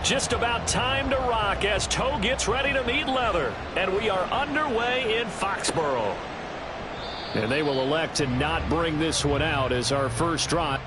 Just about time to rock as toe gets ready to meet leather. And we are underway in Foxborough. And they will elect to not bring this one out as our first drive.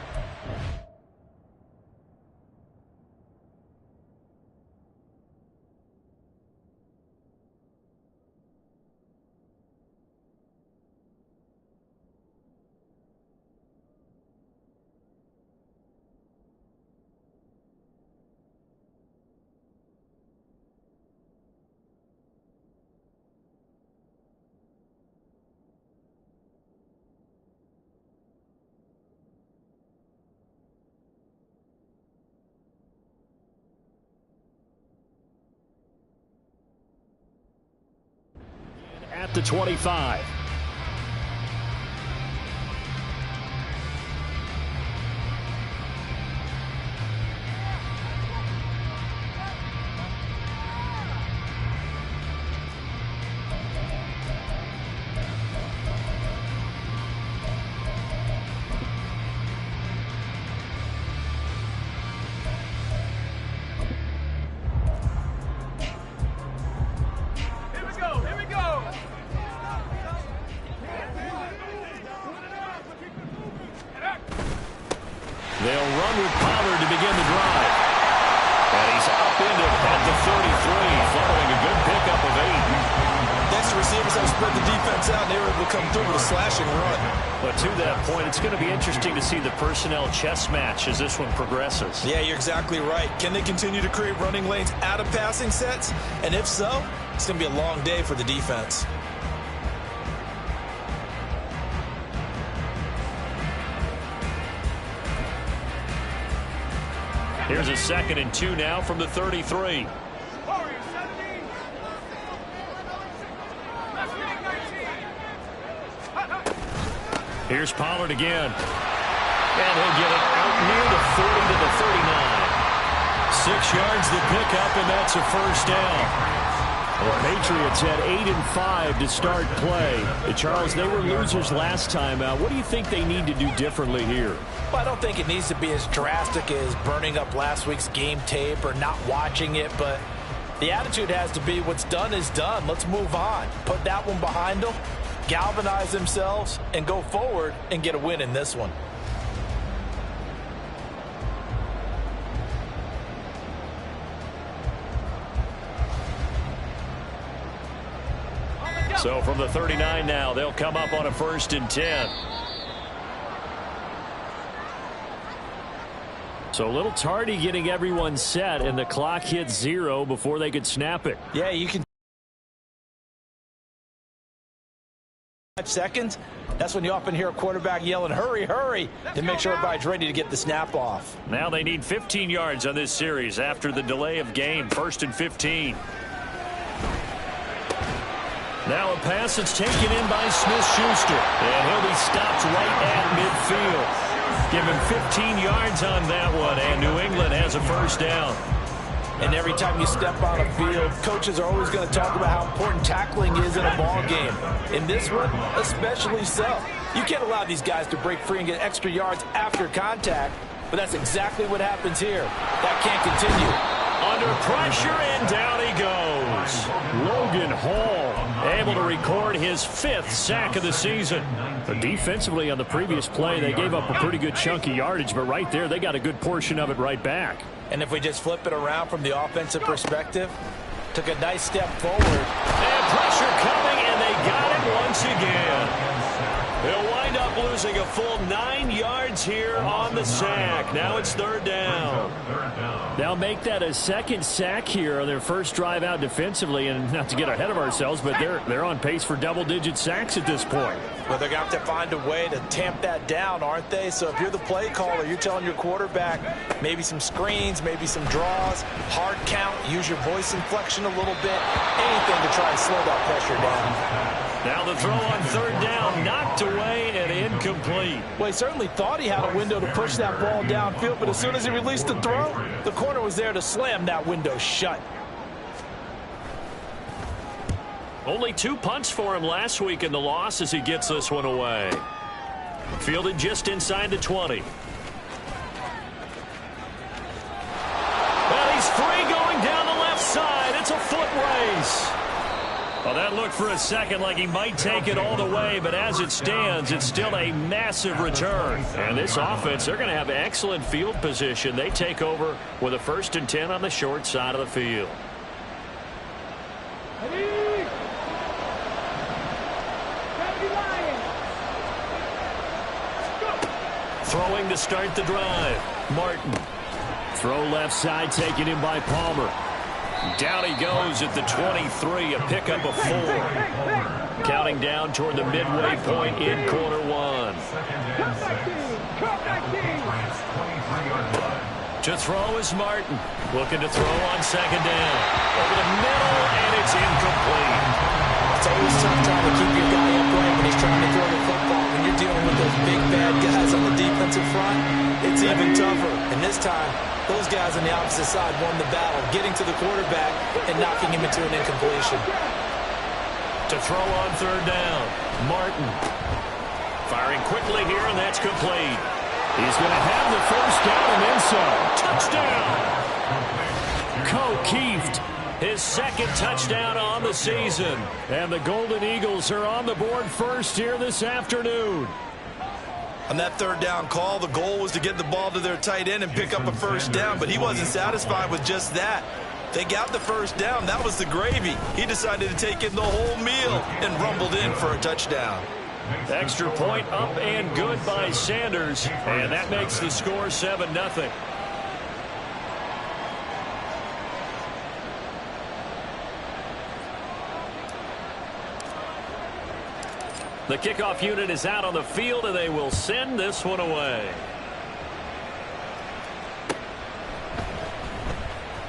At the 25. They'll run with Pollard to begin the drive. And he's upended at the 33, following a good pickup of 8. Next receivers have spread the defense out, and they were able to come through with a slashing run. But to that point, it's going to be interesting to see the personnel chess match as this one progresses. Yeah, you're exactly right. Can they continue to create running lanes out of passing sets? And if so, it's going to be a long day for the defense. Here's a 2nd and 2 now from the 33. Here's Pollard again. And he'll get it out near the 40 to the 39. 6 yards to pick up, and that's a first down. The Patriots had 8 and 5 to start play. Charles, they were losers last time out. What do you think they need to do differently here? Well, I don't think it needs to be as drastic as burning up last week's game tape or not watching it, but the attitude has to be what's done is done. Let's move on. Put that one behind them, galvanize themselves, and go forward and get a win in this one. So from the 39 now, they'll come up on a 1st and 10. So a little tardy getting everyone set, and the clock hit 0 before they could snap it. Yeah, you can. Seconds, that's when you often hear a quarterback yelling, hurry, hurry, to make sure everybody's ready to get the snap off. Now they need 15 yards on this series after the delay of game. 1st and 15. Now a pass that's taken in by Smith-Schuster. And he'll be stopped right at midfield. Give him 15 yards on that one, and New England has a first down. And every time you step on a field, coaches are always going to talk about how important tackling is in a ball game. In this one, especially so. You can't allow these guys to break free and get extra yards after contact, but that's exactly what happens here. That can't continue. Under pressure, and down he goes. Logan Hall able to record his 5th sack of the season. But defensively on the previous play, they gave up a pretty good chunk of yardage, but right there, they got a good portion of it right back. And if we just flip it around from the offensive perspective, took a nice step forward. And pressure coming, and they got it once again. They'll wind up losing a full 9 yards here on the sack. Now it's 3rd down. They'll make that a 2nd sack here on their first drive out defensively, and not to get ahead of ourselves, but they're on pace for double-digit sacks at this point. Well, they're going to have to find a way to tamp that down, aren't they? So if you're the play caller, you're telling your quarterback maybe some screens, maybe some draws, hard count, use your voice inflection a little bit, anything to try and slow that pressure down. Now the throw on 3rd down, knocked away and incomplete. Well, he certainly thought he had a window to push that ball downfield, but as soon as he released the throw, the corner was there to slam that window shut. Only 2 punts for him last week in the loss as he gets this one away. Fielded just inside the 20. Well, he's free race. Well, that looked for a second like he might take it all the way, but as it stands, it's still a massive return. And this offense, they're going to have excellent field position. They take over with a 1st and 10 on the short side of the field. Throwing to start the drive. Martin. Throw left side, taken in by Palmer. Down he goes at the 23, a pickup of 4. Counting down toward the midway point in quarter 1. To throw is Martin. Looking to throw on 2nd down. Over the middle, and it's incomplete. It's always tough trying to keep your guy upright when he's trying to throw the football. When you're dealing with those big, bad guys on the defensive front, it's even tougher. And this time, those guys on the opposite side won the battle, getting to the quarterback and knocking him into an incompletion. To throw on 3rd down, Martin. Firing quickly here, and that's complete. He's going to have the 1st down and then some. Touchdown! Tokyovs, his 2nd touchdown on the season. And the Golden Eagles are on the board first here this afternoon. On that 3rd down call, the goal was to get the ball to their tight end and pick up a 1st down, but he wasn't satisfied with just that. They got the 1st down. That was the gravy. He decided to take in the whole meal and rumbled in for a touchdown. Extra point up and good by Sanders, and that makes the score 7-0. The kickoff unit is out on the field, and they will send this one away.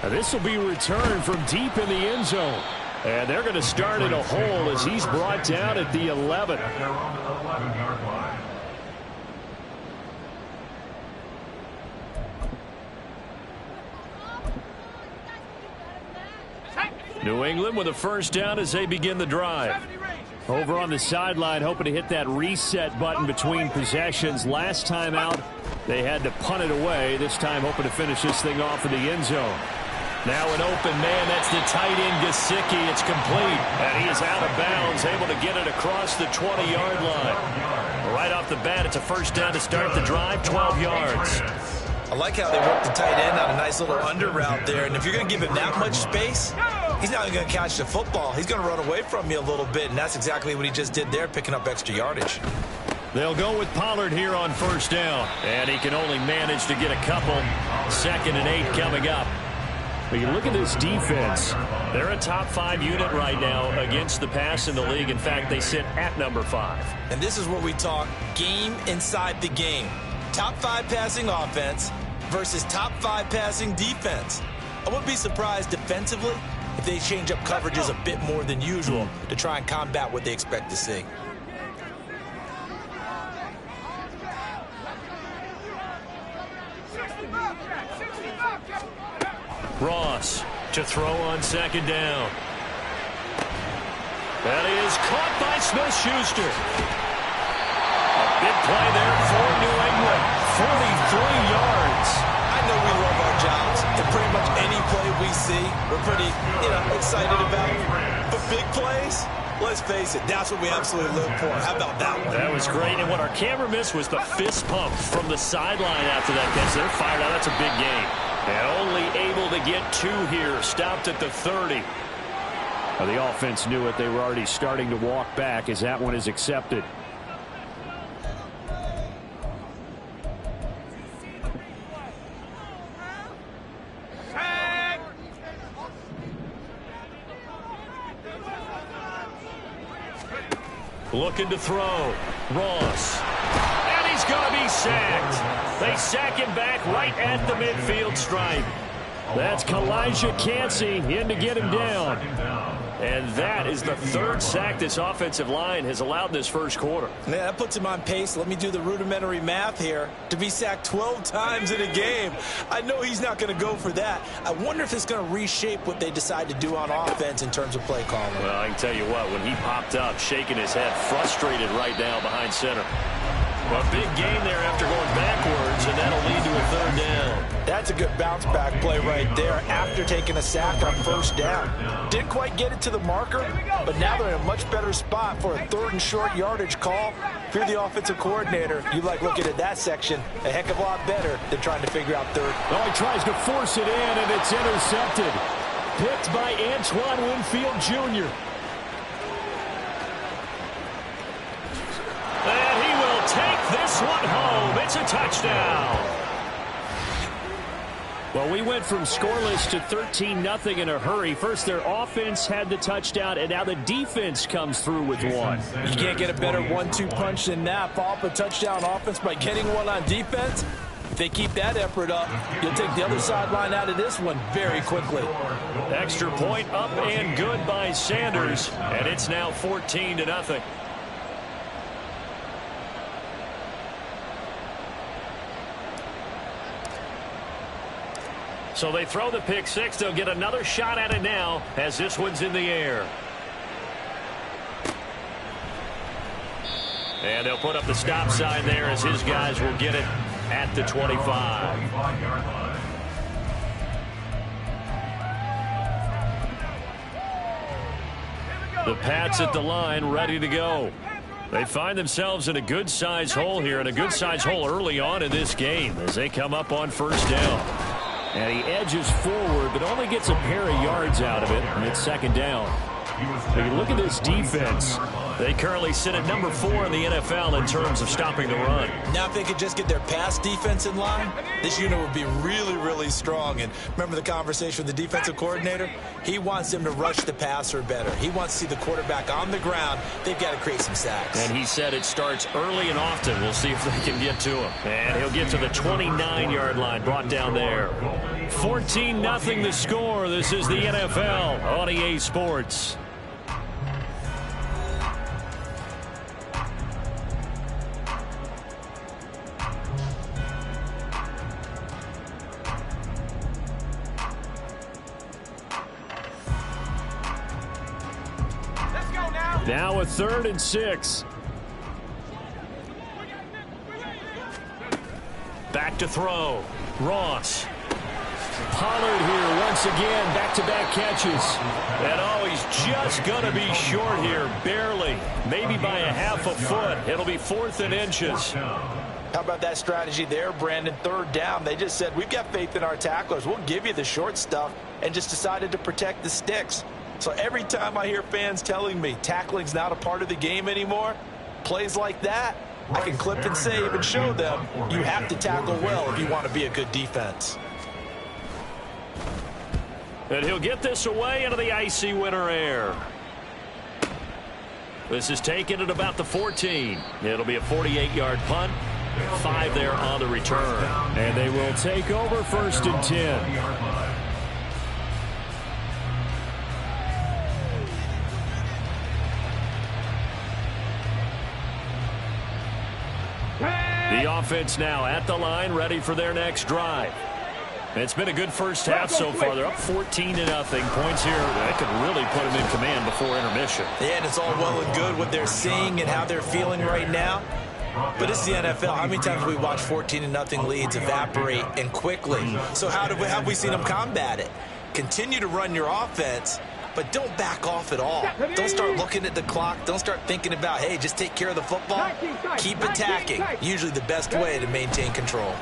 Now this will be returned from deep in the end zone. And they're going to start in a hole as he's brought down at the 11. New England with a 1st down as they begin the drive. Over on the sideline, hoping to hit that reset button between possessions. Last time out, they had to punt it away. This time, hoping to finish this thing off in the end zone. Now an open man. That's the tight end, Gesicki. It's complete, and he is out of bounds, able to get it across the 20-yard line. Right off the bat, it's a 1st down to start the drive, 12 yards. I like how they worked the tight end on a nice little under route there, and if you're going to give him that much space, he's not going to catch the football. He's going to run away from you a little bit, and that's exactly what he just did there, picking up extra yardage. They'll go with Pollard here on 1st down, and he can only manage to get a couple. 2nd and 8 coming up. But you look at this defense. They're a top 5 unit right now against the pass in the league. In fact, they sit at number 5. And this is where we talk game inside the game. Top 5 passing offense versus top 5 passing defense. I wouldn't be surprised defensively if they change up coverages a bit more than usual to try and combat what they expect to see. Ross to throw on 2nd down. That is caught by Smith-Schuster. A big play there for New England. 43 yards. I know we love our jobs, and pretty much any play we see, we're pretty, excited about. But big plays, let's face it, that's what we absolutely live for. How about that one? That was great, and what our camera missed was the fist pump from the sideline after that catch. They're fired out. That's a big game. And only able to get 2 here. Stopped at the 30. Well, the offense knew it. They were already starting to walk back as that one is accepted. Looking to throw. Ross. And he's going to be sacked. They sack him back right at the midfield stripe. That's Kalijah Cansey in to get him down. And that is the 3rd sack this offensive line has allowed in this 1st quarter. Man, that puts him on pace. Let me do the rudimentary math here. To be sacked 12 times in a game, I know he's not going to go for that. I wonder if it's going to reshape what they decide to do on offense in terms of play calling. Well, I can tell you what, when he popped up, shaking his head, frustrated right now behind center. A big gain there after going backwards, and that'll lead to a 3rd down. That That's a good bounce-back play right there after taking a sack on first down. Didn't quite get it to the marker, but now they're in a much better spot for a 3rd and short yardage call. If you're the offensive coordinator, you like looking at that section a heck of a lot better than trying to figure out 3rd. Oh, he tries to force it in, and it's intercepted. Picked by Antoine Winfield Jr. And he will take this one home. It's a touchdown. Well, we went from scoreless to 13-0 in a hurry. First, their offense had the touchdown, and now the defense comes through with one. You can't get a better 1-2 punch than that. Follow up a touchdown offense by getting one on defense. If they keep that effort up, you'll take the other sideline out of this one very quickly. Extra point up and good by Sanders, and it's now 14-0. So they throw the pick six. They'll get another shot at it now as this one's in the air. And they'll put up the stop sign there as his guys will get it at the 25. The Pats at the line, ready to go. They find themselves in a good-sized hole here, and a good-sized hole early on in this game as they come up on first down. And he edges forward, but only gets a pair of yards out of it, and it's 2nd down. Now you look at this defense. They currently sit at number 4 in the NFL in terms of stopping the run. Now if they could just get their pass defense in line, this unit would be really, really strong. And remember the conversation with the defensive coordinator? He wants them to rush the passer better. He wants to see the quarterback on the ground. They've got to create some sacks. And he said it starts early and often. We'll see if they can get to him. And he'll get to the 29-yard line, brought down there. 14-0 the score. This is the NFL on EA Sports. Now a 3rd and 6. Back to throw. Ross. Pollard here once again. Back-to-back catches. And oh, he's just going to be short here. Barely. Maybe by a half a foot. It'll be 4th and inches. How about that strategy there, Brandon? 3rd down. They just said, we've got faith in our tacklers. We'll give you the short stuff, and just decided to protect the sticks. So every time I hear fans telling me tackling's not a part of the game anymore, plays like that, I can clip and save and show them you have to tackle well if you want to be a good defense. And he'll get this away into the icy winter air. This is taken at about the 14. It'll be a 48-yard punt. 5 there on the return. And they will take over 1st and 10. The offense now at the line, ready for their next drive. It's been a good first half so far. They're up 14-0. Points here that could really put them in command before intermission. Yeah, and it's all well and good what they're seeing and how they're feeling right now. But it's the NFL. How many times have we watched 14-0 leads evaporate and quickly? So how have we seen them combat it? Continue to run your offense, but don't back off at all. Don't start looking at the clock. Don't start thinking about, hey, just take care of the football. Keep attacking. Usually the best way to maintain control.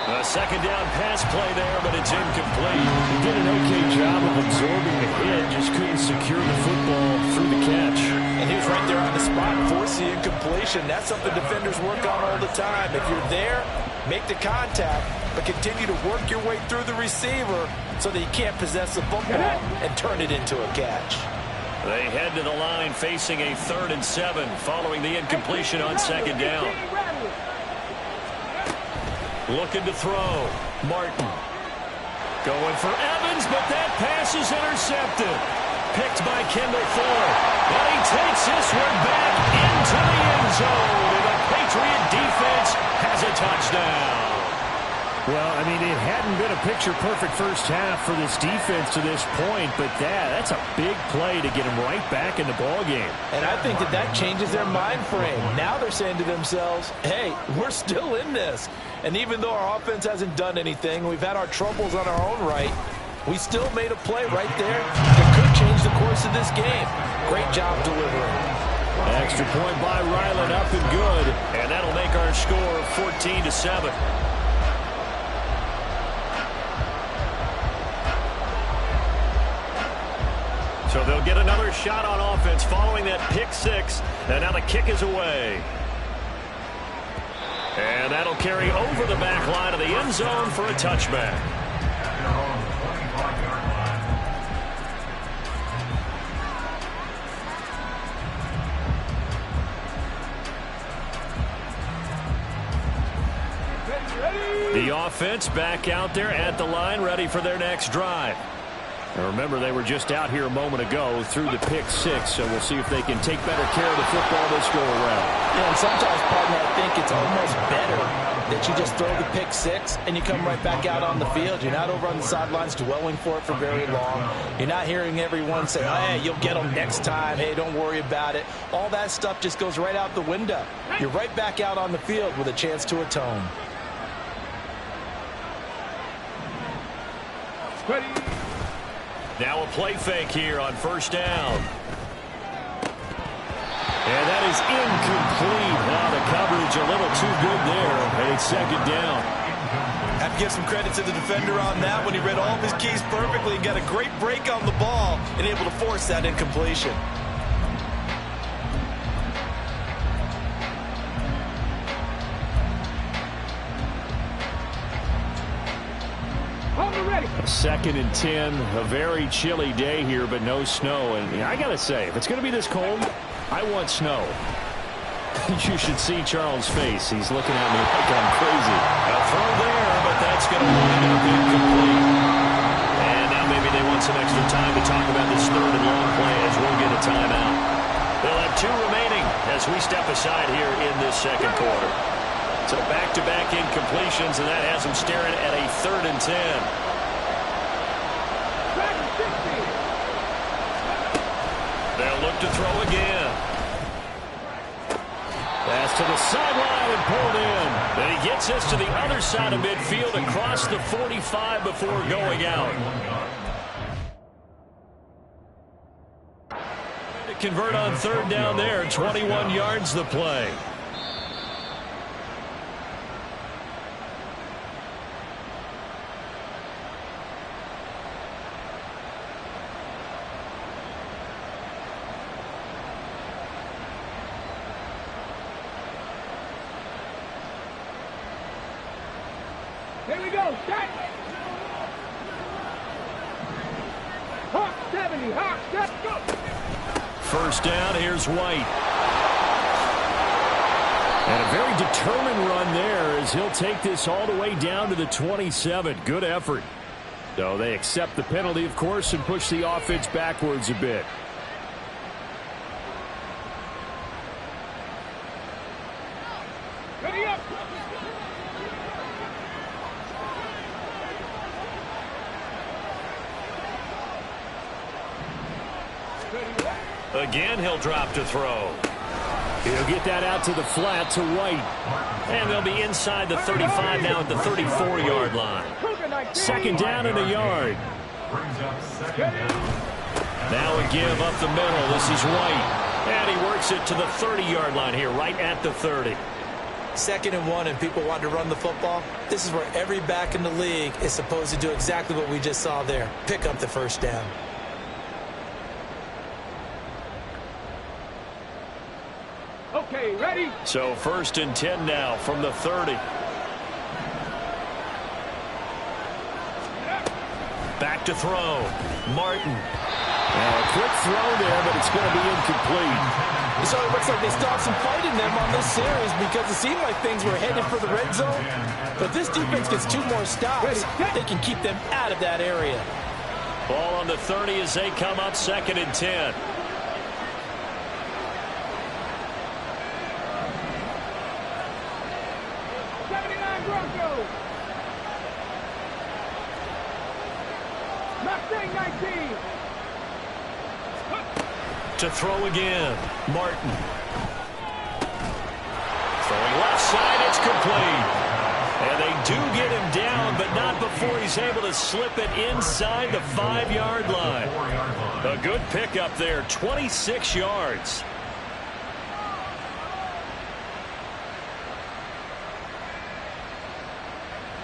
A 2nd down pass play there, but it's incomplete. He did an okay job of absorbing the hit, just couldn't secure the football through the catch. And he was right there on the spot, force the incompletion. That's something defenders work on all the time. If you're there, make the contact, but continue to work your way through the receiver so that he can't possess the football and turn it into a catch. They head to the line facing a 3rd and 7 following the incompletion on 2nd down. Looking to throw. Martin. Going for Evans, but that pass is intercepted. Picked by Kendall Ford. And he takes this one back into the end zone. And the Patriot defense has a touchdown. Well, I mean, it hadn't been a picture-perfect first half for this defense to this point, but that's a big play to get them right back in the ballgame. And I think that changes their mind frame. Now they're saying to themselves, hey, we're still in this. And even though our offense hasn't done anything, we've had our troubles on our own right, we still made a play right there that could change the course of this game. Great job delivering. Extra point by Ryland, up and good. And that'll make our score 14-7. So they'll get another shot on offense following that pick six. And now the kick is away. And that'll carry over the back line of the end zone for a touchback. The offense back out there at the line, ready for their next drive. Now remember, they were just out here a moment ago through the pick six, so we'll see if they can take better care of the football this go around. Yeah, and sometimes, partner, I think it's almost better that you just throw the pick six and you come right back out on the field. You're not over on the sidelines dwelling for it for very long. You're not hearing everyone say, hey, you'll get them next time. Hey, don't worry about it. All that stuff just goes right out the window. You're right back out on the field with a chance to atone. Ready. Now a play fake here on first down. And that is incomplete. Now the coverage a little too good there. And it's second down. Have to give some credit to the defender on that when he read all of his keys perfectly and got a great break on the ball and able to force that incompletion. Second and 10, a very chilly day here, but no snow. And I got to say, if it's going to be this cold, I want snow. You should see Charles' face. He's looking at me like I'm crazy. A throw there, but that's going to wind up incomplete. And now maybe they want some extra time to talk about this third and long play as we'll get a timeout. They'll have two remaining as we step aside here in this second quarter. So back-to-back incompletions, and that has them staring at a 3rd and 10. They'll look to throw again. Pass to the sideline and pulled in. Then he gets us to the other side of midfield across the 45 before going out. To convert on 3rd down there, 21 yards the play. Here we go. Set. Hawk 70. Hawk, let's go. First down, here's White. And a very determined run there as he'll take this all the way down to the 27. Good effort. So they accept the penalty, of course, and push the offense backwards a bit. Ready up. Again, he'll drop to throw. He'll get that out to the flat to White. And they'll be inside the 35 now at the 34-yard line. Second down and a yard. Now a give up the middle. This is White. And he works it to the 30-yard line here, right at the 30. 2nd and 1 and people want to run the football. This is where every back in the league is supposed to do exactly what we just saw there. Pick up the first down. Okay, ready? So 1st and 10 now from the 30. Back to throw. Martin. A quick throw there, but it's going to be incomplete. So it looks like they stopped some fight in them on this series because it seemed like things were headed for the red zone. But this defense gets 2 more stops. They can keep them out of that area. Ball on the 30 as they come up 2nd and 10. Mustang 19. To throw again, Martin. Throwing left side, it's complete. And they do get him down, but not before he's able to slip it inside the 5-yard line. A good pickup there, 26 yards.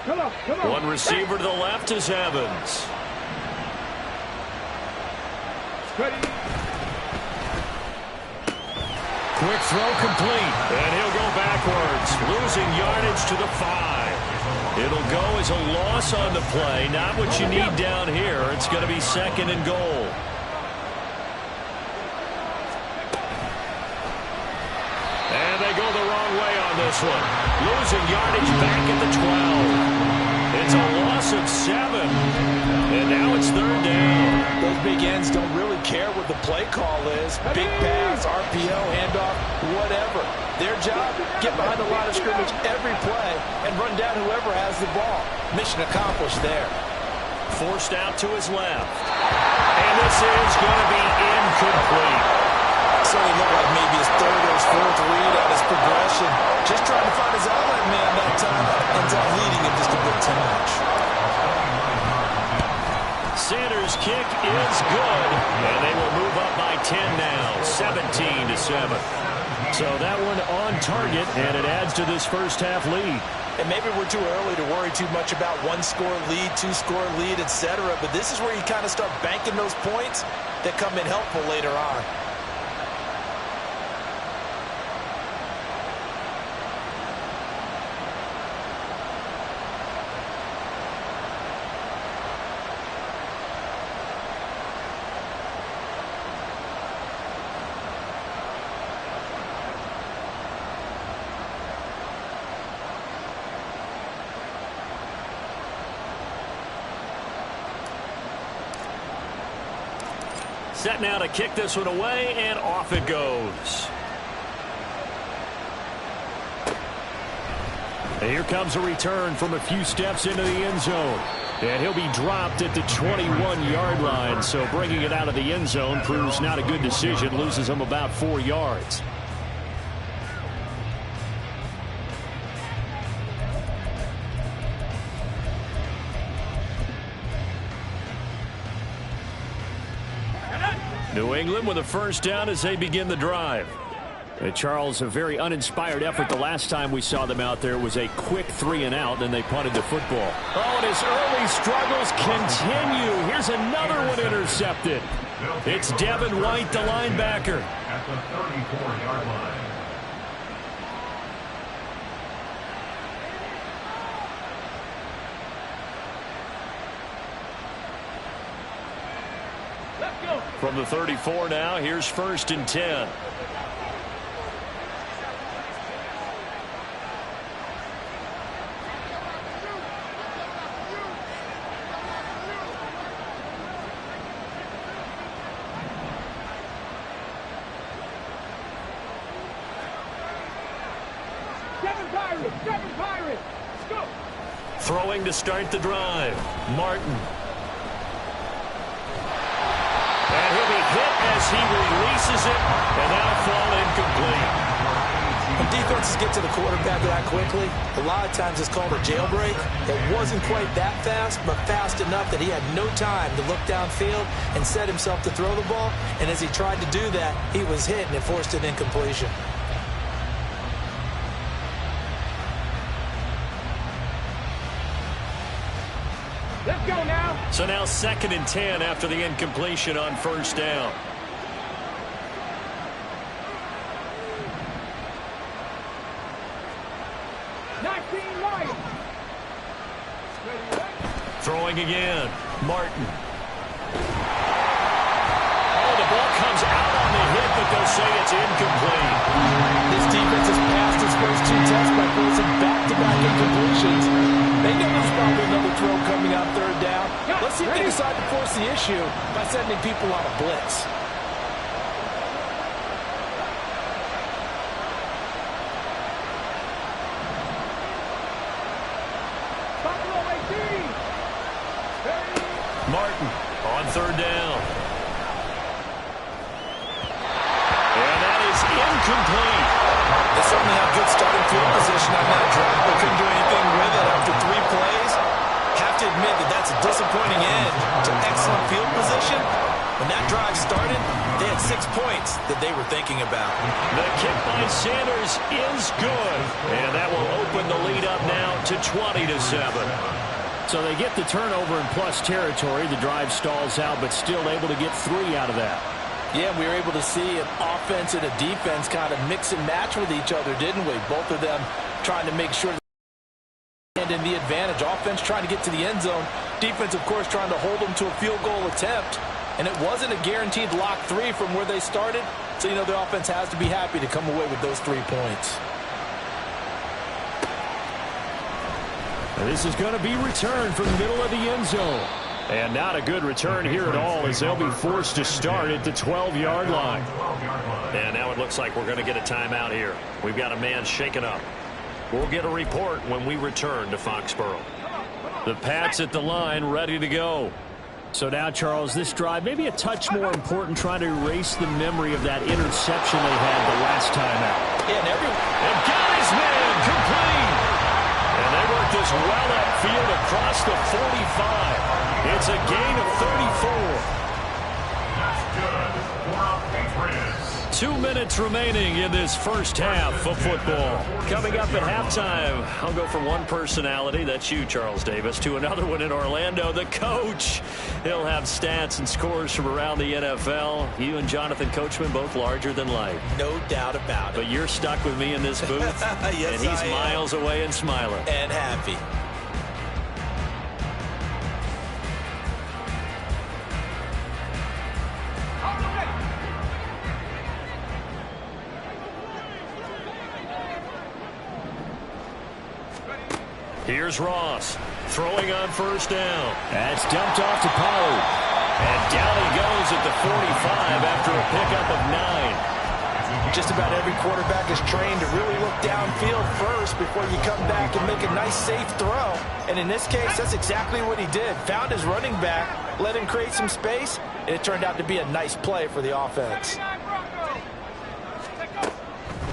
Come on, come on. One receiver to the left is Evans. Ready. Quick throw complete, and he'll go backwards, losing yardage to the 5. It'll go as a loss on the play, not what you need down here. It's going to be 2nd and goal. And they go the wrong way on this one, losing yardage back at the 12. It's a loss of 7, and now it's 3rd down. Those big ends don't really care what the play call is. Big pass, RPO, handoff, whatever. Their job, get behind the line of scrimmage every play and run down whoever has the ball. Mission accomplished there. Forced out to his left. And this is going to be incomplete. So he looked like maybe his 3rd or his 4th read on his progression. Just trying to find his outlet man that time. Ends up leading him just a bit too much. Sanders' kick is good, and they will move up by 10 now, 17-7. So that one on target, and it adds to this first half lead. And maybe we're too early to worry too much about 1-score lead, 2-score lead, etc. But this is where you kind of start banking those points that come in helpful later on. Set now to kick this one away, and off it goes. And here comes a return from a few steps into the end zone. And he'll be dropped at the 21-yard line. So bringing it out of the end zone proves not a good decision. Loses him about 4 yards. New England with a first down as they begin the drive. And Charles, a very uninspired effort the last time we saw them out there. It was a quick 3-and-out, and they punted the football. Oh, and his early struggles continue. Here's another one intercepted. It's Devin White, the linebacker. At the 34-yard line. From the 34 now, here's 1st and 10. Seven Pirates. Go. Throwing to start the drive, Martin. And he'll be hit as he releases it, and that'll fall incomplete. When defenses get to the quarterback that quickly, a lot of times it's called a jailbreak. It wasn't quite that fast, but fast enough that he had no time to look downfield and set himself to throw the ball. And as he tried to do that, he was hit, and it forced an incompletion. Let's go now. So now 2nd and 10 after the incompletion on 1st down. Throwing again, Martin. Oh, the ball comes out on the hit, but they'll say it's incomplete. This defense has passed its first 2 tests by forcing back-to-back incompletions. They know there's probably another throw coming on 3rd down. Let's see if they decide to force the issue by sending people on a blitz. Martin On third down. And that is incomplete. They certainly have good starting field position on that drive, but couldn't do anything with it after 3 plays. Have to admit that that's a disappointing end to excellent field position. When that drive started, they had 6 points that they were thinking about. The kick by Sanders is good. And that will open the lead up now to 20-7. So they get the turnover in plus territory. The drive stalls out, but still able to get 3 out of that. Yeah, we were able to see an offense and a defense kind of mix and match with each other, didn't we? Both of them trying to make sure and in the advantage. Offense trying to get to the end zone. Defense, of course, trying to hold them to a field goal attempt. And it wasn't a guaranteed lock 3 from where they started. So, you know, the offense has to be happy to come away with those 3 points. This is going to be returned from the middle of the end zone. And not a good return here at all, as they'll be forced to start at the 12-yard line. And now it looks like we're going to get a timeout here. We've got a man shaken up. We'll get a report when we return to Foxborough. The Pats at the line, ready to go. So now, Charles, this drive maybe a touch more important, trying to erase the memory of that interception they had the last time out. Yeah, and got his man complete. And they work this well upfield across the 45. It's a gain of 34. That's good for Patriots. 2 minutes remaining in this first half of football. Coming up at halftime, I'll go from one personality, that's you, Charles Davis, to another one in Orlando, the coach. He'll have stats and scores from around the NFL. You and Jonathan Coachman, both larger than life. No doubt about it. But you're stuck with me in this booth, yes, and he's miles away and smiling. And happy. Here's Ross, throwing on first down. That's dumped off to Pollard. And down he goes at the 45 after a pickup of 9. just about every quarterback is trained to really look downfield first before you come back and make a nice, safe throw. And in this case, that's exactly what he did. Found his running back, let him create some space, and it turned out to be a nice play for the offense.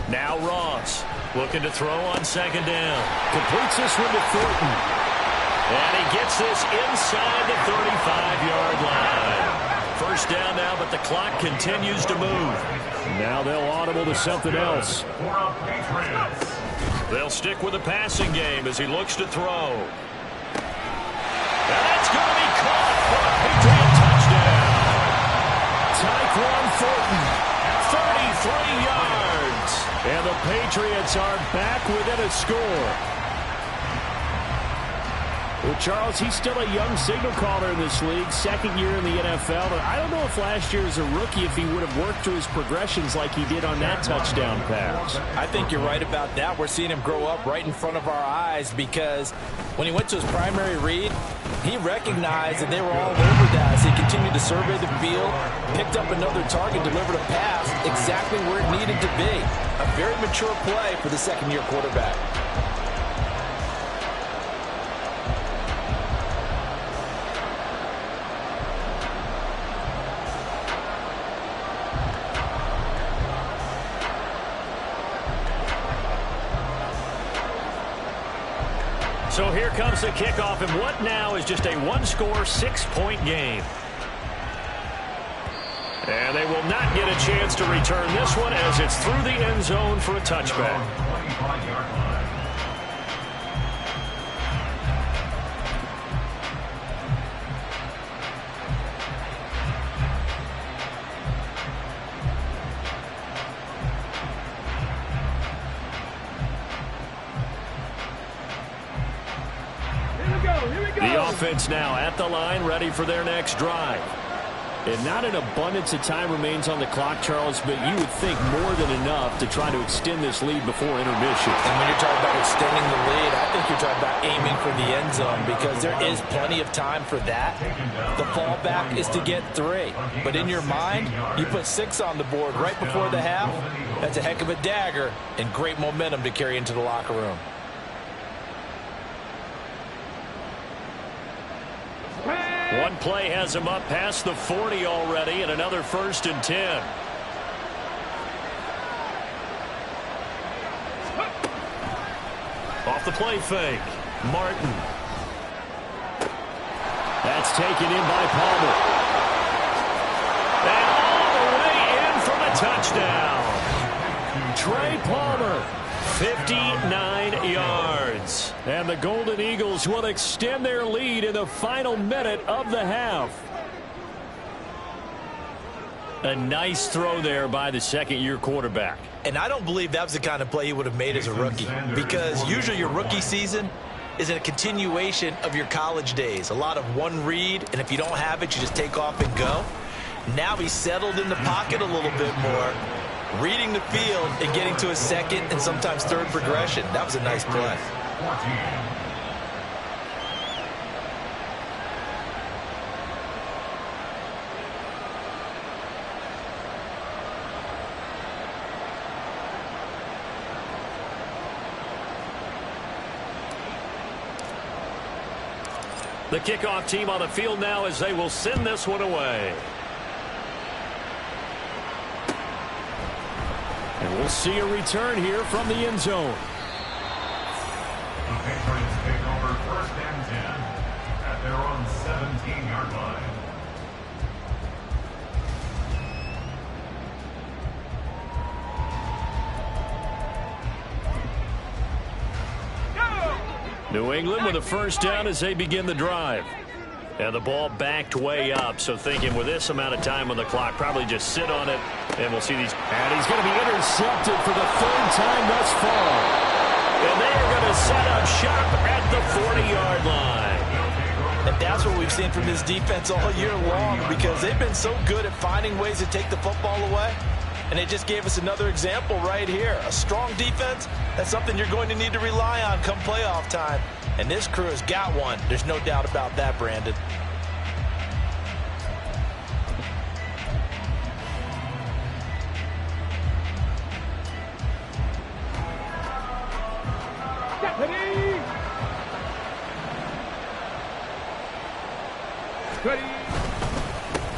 Now Ross looking to throw on second down. Completes this one to Thornton. And he gets this inside the 35-yard line. First down now, but the clock continues to move. Now they'll audible to something else. They'll stick with the passing game as he looks to throw. And that's going to be caught for a Patriot touchdown. Tyquan Thornton, 33 yards. And the Patriots are back within a score. Well, Charles, he's still a young signal caller in this league, second year in the NFL. But I don't know if last year as a rookie, if he would have worked through his progressions like he did on that touchdown pass. I think you're right about that. We're seeing him grow up right in front of our eyes because when he went to his primary read, he recognized that they were all over that as he continued to survey the field, picked up another target, delivered a pass exactly where it needed to be. A very mature play for the second-year quarterback. So here comes the kickoff, and what now is just a one-score, 6-point game. And they will not get a chance to return this one as it's through the end zone for a touchback. The offense now at the line, ready for their next drive. And not an abundance of time remains on the clock, Charles, but you would think more than enough to try to extend this lead before intermission. And when you're talking about extending the lead, I think you're talking about aiming for the end zone because there is plenty of time for that. The fallback is to get 3. But in your mind, you put 6 on the board right before the half. That's a heck of a dagger and great momentum to carry into the locker room. One play has him up past the 40 already, and another 1st and 10. Off the play fake. Martin. That's taken in by Palmer. And all the way in for the touchdown. Trey Palmer, 59 yards. And the Golden Eagles will extend their lead in the final minute of the half. A nice throw there by the second-year quarterback. And I don't believe that was the kind of play he would have made as a rookie, because usually your rookie season is a continuation of your college days. A lot of one read, and if you don't have it, you just take off and go. Now he's settled in the pocket a little bit more, reading the field and getting to a second and sometimes third progression. That was a nice play. The kickoff team on the field now as they will send this one away. And we'll see a return here from the end zone. The Patriots take over 1st and 10 at their own 17-yard line. New England with a 1st down as they begin the drive. And the ball backed way up, so thinking with this amount of time on the clock, probably just sit on it, and we'll see these. And he's going to be intercepted for the 3rd time thus far. And they are going to set up shop at the 40-yard line. And that's what we've seen from this defense all year long, because they've been so good at finding ways to take the football away. And they just gave us another example right here. A strong defense, that's something you're going to need to rely on come playoff time. And this crew has got one. There's no doubt about that, Brandon.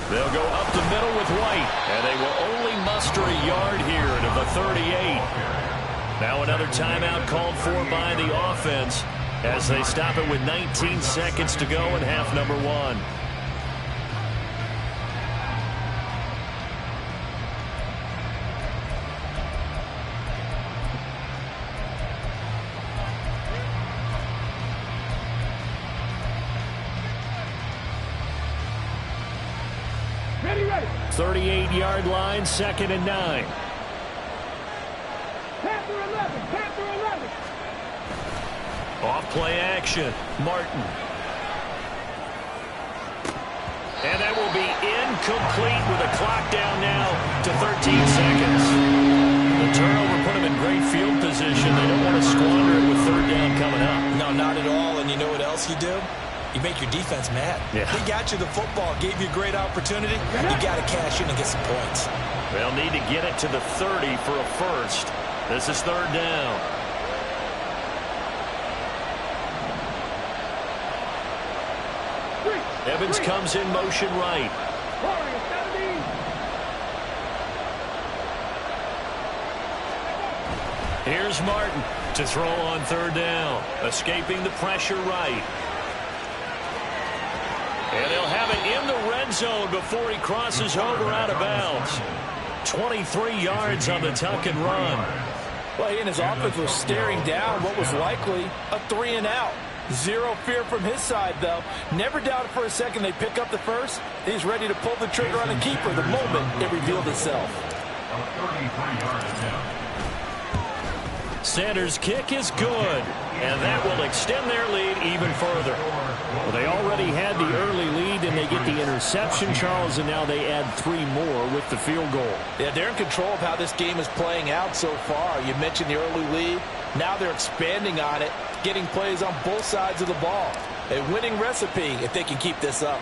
They'll go up the middle with White, and they will only muster a yard here to the 38. Now another timeout called for by the offense as they stop it with 19 seconds to go in half number 1. Ready, ready. 38-yard line, 2nd and 9. Panther 11, Panther 11. Off play action, Martin. And that will be incomplete with a clock down now to 13 seconds. The turnover put them in great field position. They don't want to squander it with 3rd down coming up. No, not at all. And you know what else you do? You make your defense mad. Yeah. They got you the football, gave you a great opportunity. You got to cash in and get some points. They'll need to get it to the 30 for a first. This is 3rd down. Evans comes in motion right. Here's Martin to throw on 3rd down. Escaping the pressure right. And he'll have it in the red zone before he crosses over out of bounds. 23 yards on the tuck and run. Well, he and his offense was staring down what was likely a 3-and-out. Zero fear from his side, though. Never doubted for a second they pick up the first. He's ready to pull the trigger on a keeper the moment it revealed itself. Sanders' kick is good, and that will extend their lead even further. Well, they already had the early lead, and they get the interception, Charles, and now they add 3 more with the field goal. Yeah, they're in control of how this game is playing out so far. You mentioned the early lead. Now they're expanding on it, getting plays on both sides of the ball. A winning recipe if they can keep this up.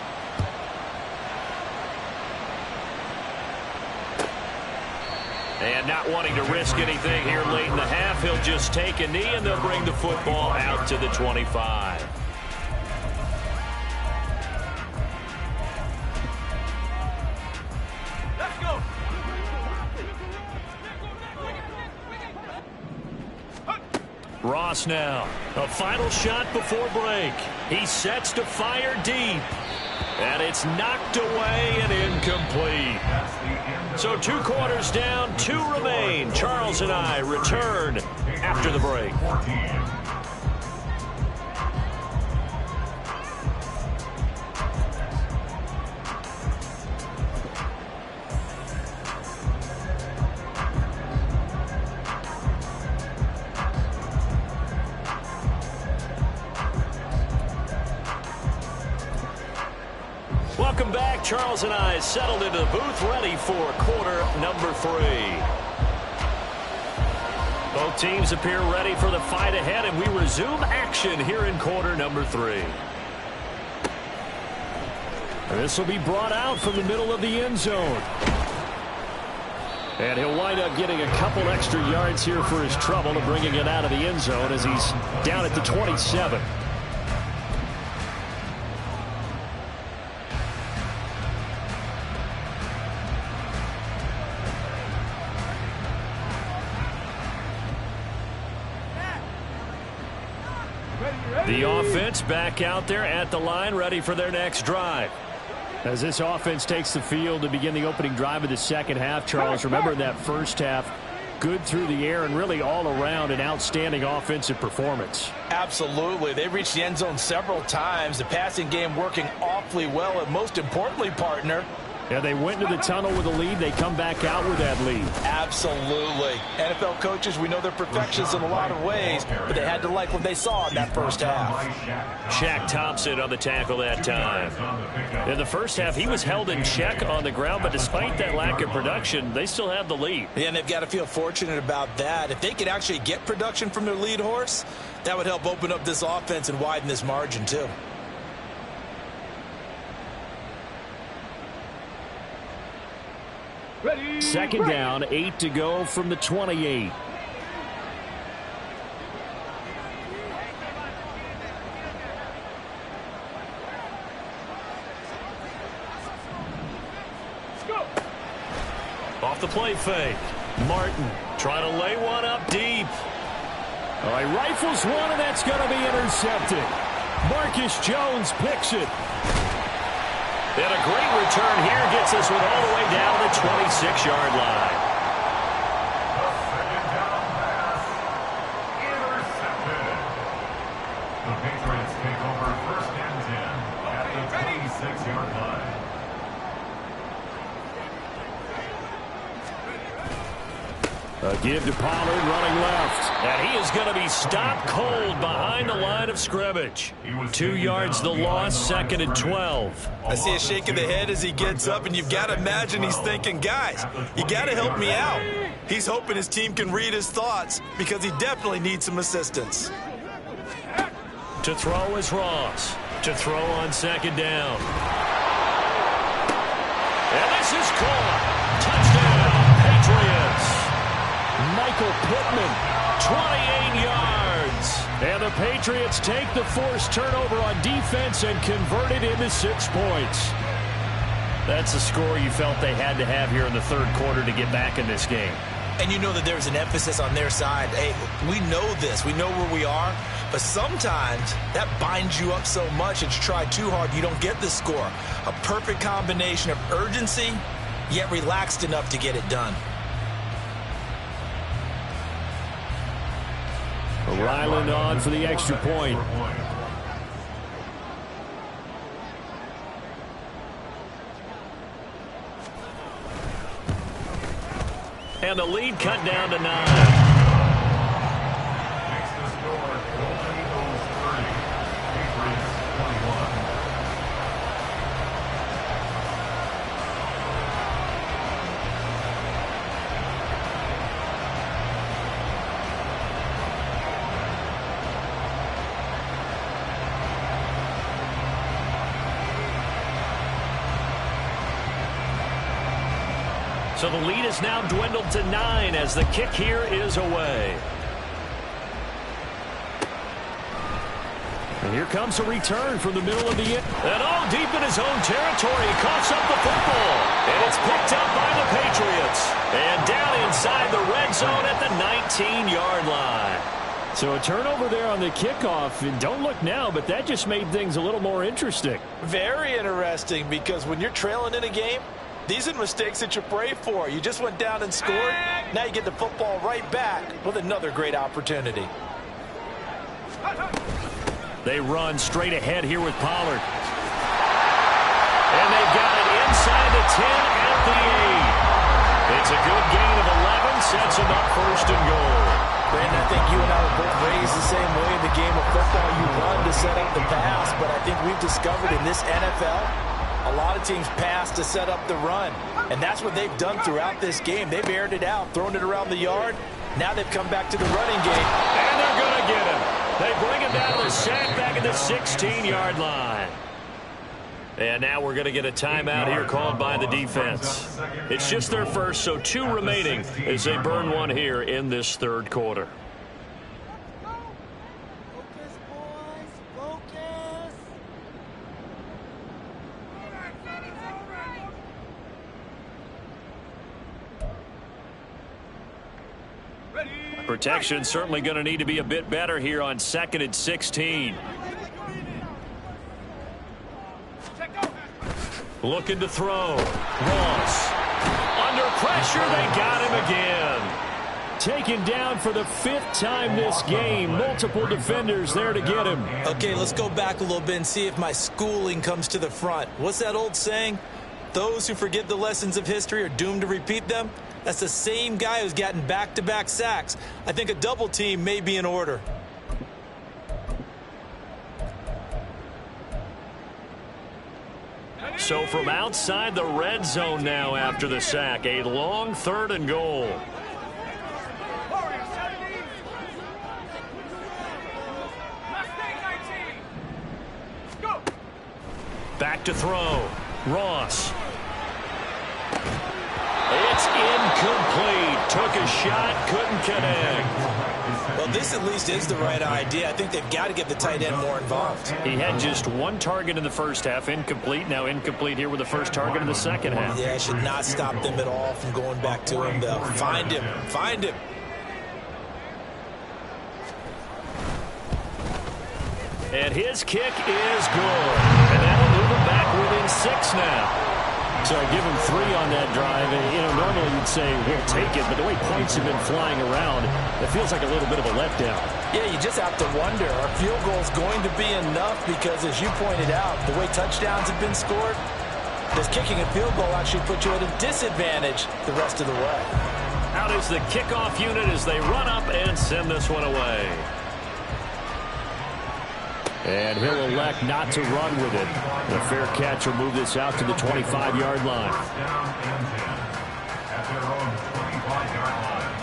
And not wanting to risk anything here late in the half, he'll just take a knee, and they'll bring the football out to the 25. Ross now. A final shot before break. He sets to fire deep. And it's knocked away and incomplete. So 2 quarters down, 2 remain. Charles and I return after the break. Welcome back. Charles and I settled into the booth, ready for quarter number 3. Both teams appear ready for the fight ahead, and we resume action here in quarter number 3. And this will be brought out from the middle of the end zone. And he'll wind up getting a couple extra yards here for his trouble and bringing it out of the end zone as he's down at the 27. The offense back out there at the line, ready for their next drive. As this offense takes the field to begin the opening drive of the second half, Charles, remember in that first half, good through the air and really all around an outstanding offensive performance. Absolutely. They reached the end zone several times. The passing game working awfully well, and most importantly, partner, yeah, they went into the tunnel with a lead. They come back out with that lead. Absolutely. NFL coaches, we know they're perfectionists in a lot of ways, but they had to like what they saw in that first half. Shaq Thompson on the tackle that time. In the first half, he was held in check on the ground, but despite that lack of production, they still have the lead. Yeah, and they've got to feel fortunate about that. If they could actually get production from their lead horse, that would help open up this offense and widen this margin too. Ready, Second down, 8 to go from the 28. Off the play fake. Martin trying to lay one up deep. All right, rifles one, and that's going to be intercepted. Marcus Jones picks it. And a great return here gets us all the way down the 26-yard line. The second down pass intercepted. The Patriots take over 1st and 10 at the 26-yard line. A give to Pollard running left. And he is going to be stopped cold behind the line of scrimmage. 2 yards the loss, 2nd and 12. I see a shake of the head as he gets up, and you've got to imagine he's thinking, guys, you got to help me out. He's hoping his team can read his thoughts because he definitely needs some assistance. To throw is Ross. To throw on 2nd down. And this is caught. Touchdown, Patriots. Michael Pittman, 28 yards. and the Patriots take the forced turnover on defense and convert it into 6 points. That's a score you felt they had to have here in the third quarter to get back in this game. And you know that there's an emphasis on their side. Hey, we know this. We know where we are. But sometimes that binds you up so much that you try too hard, you don't get the score. A perfect combination of urgency, yet relaxed enough to get it done. Ryland on for the extra point. And the lead cut down to 9. Makes the score Golden Eagles 30, Patriots 21. So the lead is now dwindled to 9 as the kick here is away. And here comes a return from the middle of the end. And all deep in his own territory, he coughs up the football. And it's picked up by the Patriots. And down inside the red zone at the 19-yard line. So a turnover there on the kickoff, and don't look now, but that just made things a little more interesting. Very interesting, because when you're trailing in a game, these are mistakes that you pray for. You just went down and scored. Now you get the football right back with another great opportunity. They run straight ahead here with Pollard. And they've got it inside the 10 at the 8. It's a good gain of 11, sets them up first and goal. Brandon, I think you and I were both raised the same way in the game of football. You run to set up the pass, but I think we've discovered in this NFL, a lot of teams pass to set up the run. And that's what they've done throughout this game. They've aired it out, thrown it around the yard. Now they've come back to the running game. And they're going to get him. They bring him down to the sack back at the 16-yard line. And now we're going to get a timeout here called by the defense. It's just their first, so 2 remaining as they burn one here in this third quarter. Focus, boys. Focus. Protection certainly going to need to be a bit better here on 2nd and 16. Looking to throw. Ross. Under pressure, they got him again. Taken down for the 5th time this game. Multiple defenders there to get him. Okay, let's go back a little bit and see if my schooling comes to the front. What's that old saying? Those who forget the lessons of history are doomed to repeat them. That's the same guy who's gotten back-to-back sacks. I think a double team may be in order. So from outside the red zone now after the sack, a long 3rd and goal. Back to throw. Ross. It's incomplete. Took a shot, couldn't connect. Well, this at least is the right idea. I think they've got to get the tight end more involved. He had just 1 target in the first half, incomplete. Now incomplete here with the first target in the second half. Yeah, it should not stop them at all from going back to him. They'll find him. Find him. And his kick is good. And that'll move him back within 6 now. So I give him 3 on that drive. And, you know, normally you'd say we'll take it, but the way points have been flying around, it feels like a little bit of a letdown. Yeah, you just have to wonder, are field goals going to be enough? Because as you pointed out, the way touchdowns have been scored, this kicking a field goal actually puts you at a disadvantage the rest of the way. Out is the kickoff unit as they run up and send this one away. And he'll elect not to run with it. The fair catch will move this out to the 25-yard line. At their own 25-yard line.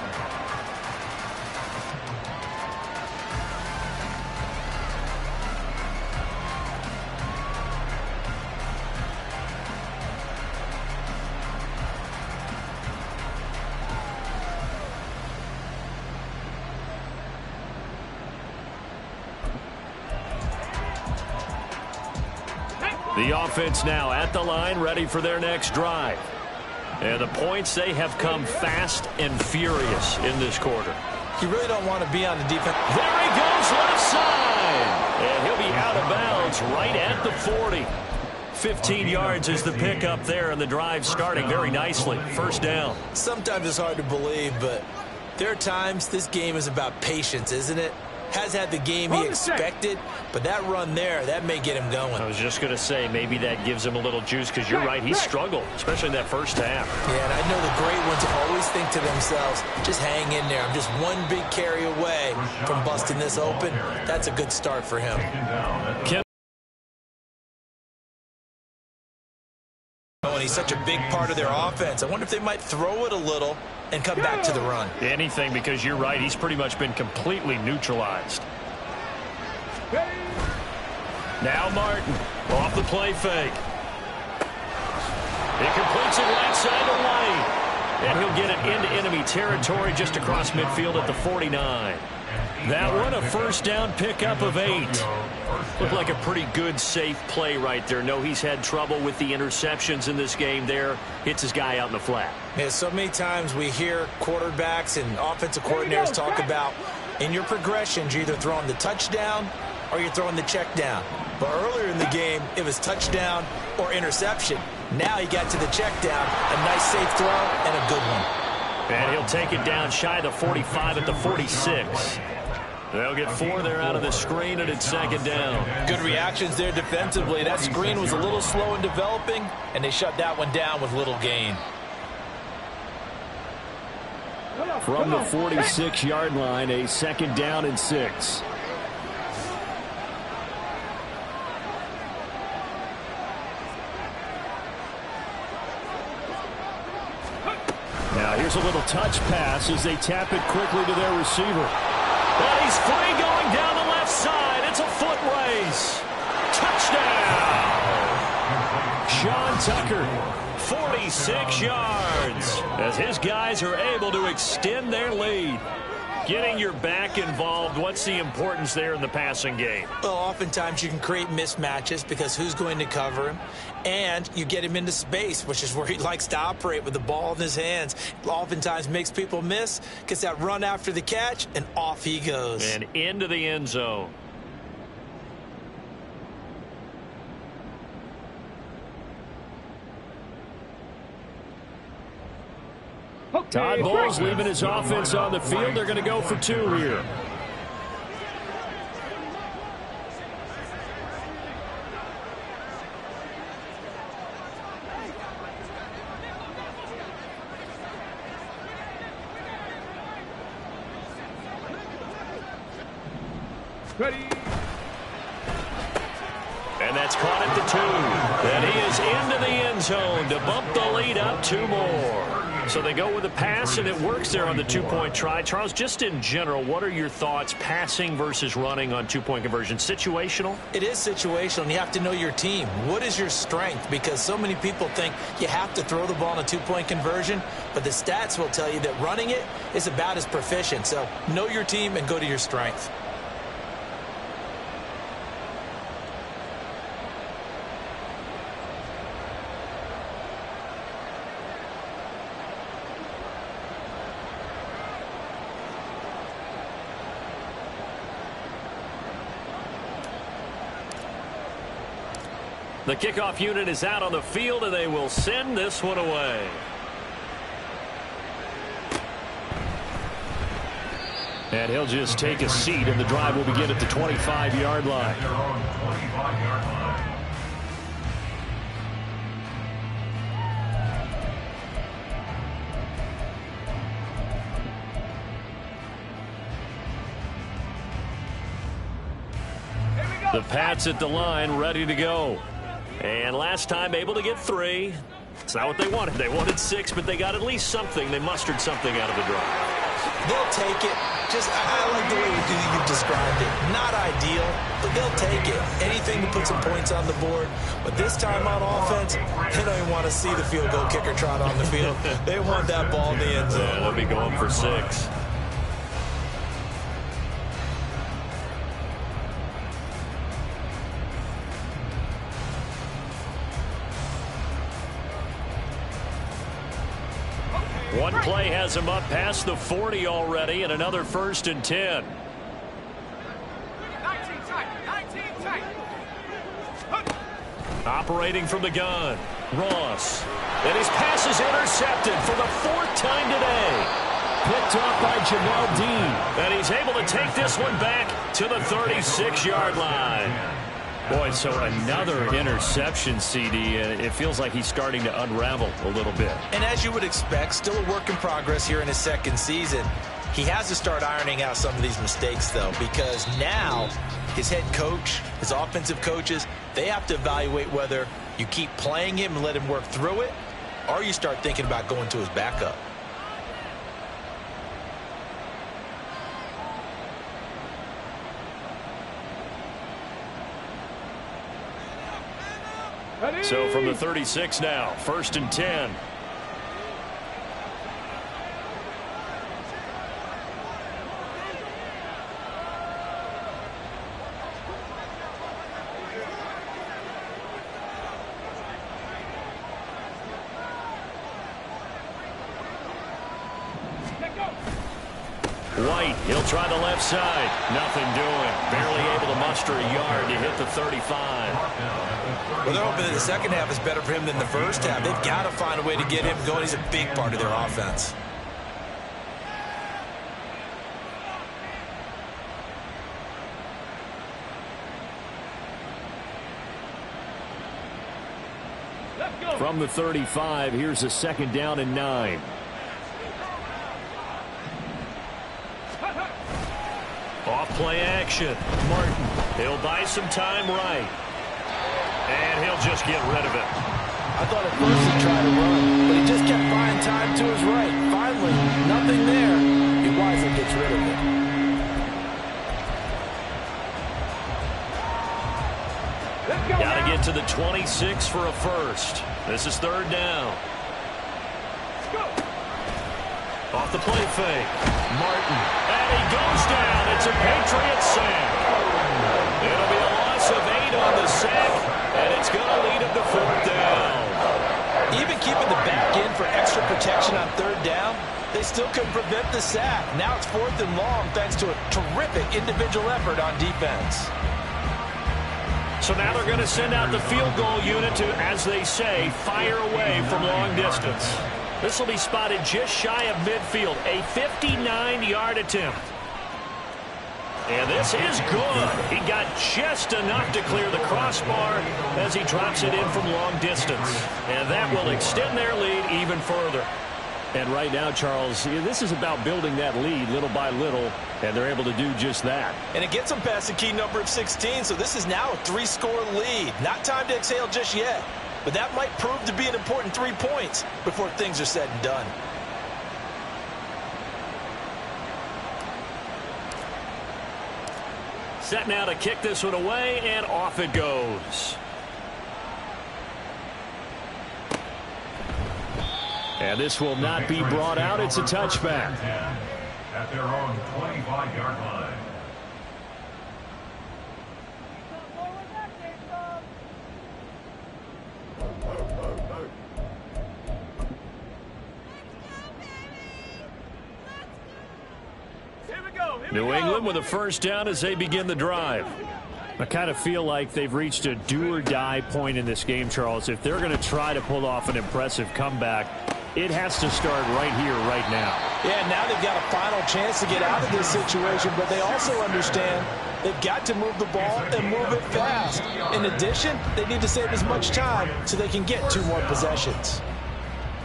The offense now at the line, ready for their next drive. And the points, they have come fast and furious in this quarter. You really don't want to be on the defense. There he goes left side. And he'll be out of bounds right at the 40. 15 yards is the pickup there, and the drive starting very nicely. First down. Sometimes it's hard to believe, but there are times this game is about patience, isn't it? Has had the game he expected, but that run there, that may get him going. I was just going to say, maybe that gives him a little juice, because you're right, he struggled, especially in that first half. Yeah, and I know the great ones always think to themselves, just hang in there. I'm just one big carry away from busting this open. That's a good start for him. And he's such a big part of their offense. I wonder if they might throw it a little and come back to the run. Anything, because you're right, he's pretty much been completely neutralized. Now Martin off the play fake. He completes it right side to White. And he'll get it into enemy territory just across midfield at the 49. That one, a first down pickup of 8. Looked like a pretty good, safe play right there. No, he's had trouble with the interceptions in this game there. Hits his guy out in the flat. Yeah, so many times we hear quarterbacks and offensive coordinators talk about In your progressions, you're either throwing the touchdown or you're throwing the check down. But earlier in the game, it was touchdown or interception. Now he got to the check down, a nice safe throw, and a good one. And he'll take it down shy of the 45 at the 46. They'll get 4 there out of the screen, and it's second down. Good reactions there defensively. That screen was a little slow in developing, and they shut that one down with little gain. From the 46-yard line, a second down and 6. Now here's a little touch pass as they tap it quickly to their receiver. And he's free going down the left side. It's a foot race. Touchdown. Sean Tucker, 46 yards, as his guys are able to extend their lead. Getting your back involved, what's the importance there in the passing game? Well, oftentimes you can create mismatches because who's going to cover him? And you get him into space, which is where he likes to operate with the ball in his hands. Oftentimes makes people miss, gets that run after the catch, and off he goes. And into the end zone. Todd Bowles leaving his offense on the field. They're going to go for 2 here. Ready. And that's caught at the 2. And he is into the end zone to bump the lead up 2 more. So they go with a pass, and it works there on the 2-point try. Charles, just in general, what are your thoughts passing versus running on 2-point conversion? Situational? It is situational, and you have to know your team. What is your strength? Because so many people think you have to throw the ball in a 2-point conversion, but the stats will tell you that running it is about as proficient. So know your team and go to your strength. The kickoff unit is out on the field, and they will send this one away. And he'll just take a seat, and the drive will begin at the 25-yard line. The Pats at the line, ready to go. And last time able to get 3. It's not what they wanted. They wanted 6, but they got at least something. They mustered something out of the drive. They'll take it. I like the way you've described it. Not ideal, but they'll take it. Anything to put some points on the board. But this time on offense, they don't even want to see the field goal kicker trot on the field. They want that ball in the end zone. Yeah, they'll be going for 6. One play has him up past the 40 already, and another 1st and 10. 19 tight. 19 tight. Operating from the gun, Ross. And his pass is intercepted for the 4th time today. Picked up by Jamel Dean. And he's able to take this one back to the 36-yard line. Boy, so another interception, CD, and it feels like he's starting to unravel a little bit. And as you would expect, still a work in progress here in his 2nd season. He has to start ironing out some of these mistakes, though, because now his head coach, his offensive coaches, they have to evaluate whether you keep playing him and let him work through it, or you start thinking about going to his backup. So from the 36 now, 1st and 10. White, he'll try the left side. Nothing doing. Barely able to muster a yard to hit the 35. Well, they're hoping that the second half is better for him than the first half. They've got to find a way to get him going. He's a big part of their offense. From the 35, here's a 2nd down and 9. Off play action. Martin, he'll buy some time right. And he'll just get rid of it. I thought at first he tried to run, but he just kept buying time to his right. Finally, nothing there. He wisely gets rid of it. Got to get to the 26 for a first. This is 3rd down. Off the play fake. Martin. And he goes down. It's a Patriot sack. It'll be a loss of 8 on the sack, and it's going to lead him to 4th down. Even keeping the back in for extra protection on 3rd down, they still couldn't prevent the sack. Now it's 4th and long thanks to a terrific individual effort on defense. So now they're going to send out the field goal unit to, as they say, fire away from long distance. This will be spotted just shy of midfield, a 59-yard attempt. And this is good. He got just enough to clear the crossbar as he drops it in from long distance. And that will extend their lead even further. And right now, Charles, this is about building that lead little by little, and they're able to do just that. And it gets them past the key number of 16, so this is now a 3-score lead. Not time to exhale just yet, but that might prove to be an important 3 points before things are said and done. Set now to kick this one away, and off it goes. And this will not be brought out. It's a touchback. At their own 25-yard line. New England with a 1st down as they begin the drive. I kind of feel like they've reached a do-or-die point in this game, Charles. If they're going to try to pull off an impressive comeback, it has to start right here, right now. Yeah, now they've got a final chance to get out of this situation, but they also understand they've got to move the ball and move it fast. In addition, they need to save as much time so they can get 2 more possessions.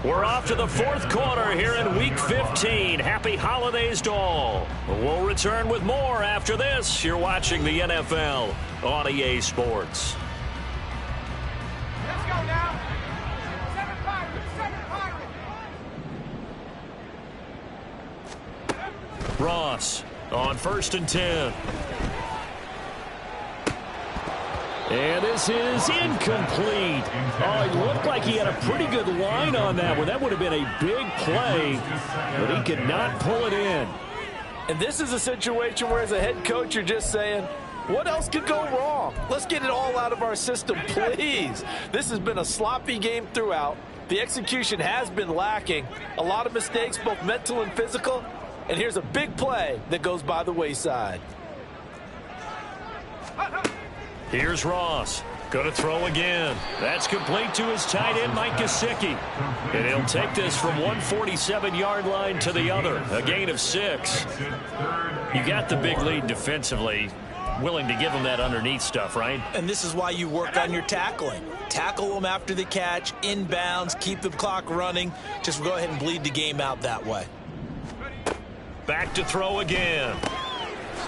We're off to the 4th quarter here in Week 15. Happy holidays to all. We'll return with more after this. You're watching the NFL on EA Sports. Let's go now. 7 Pirates, 7 Pirates. Ross on 1st and 10. And this is incomplete. Oh, it looked like he had a pretty good line on that one. That would have been a big play, but he could not pull it in. And this is a situation where, as a head coach, you're just saying, what else could go wrong? Let's get it all out of our system, please. This has been a sloppy game throughout. The execution has been lacking. A lot of mistakes, both mental and physical. And here's a big play that goes by the wayside. Here's Ross. Going to throw again. That's complete to his tight end, Mike Gesicki. And he'll take this from 147-yard line to the other. A gain of 6. You got the big lead defensively. Willing to give him that underneath stuff, right? And this is why you work on your tackling. Tackle them after the catch, inbounds, keep the clock running. Just go ahead and bleed the game out that way. Back to throw again.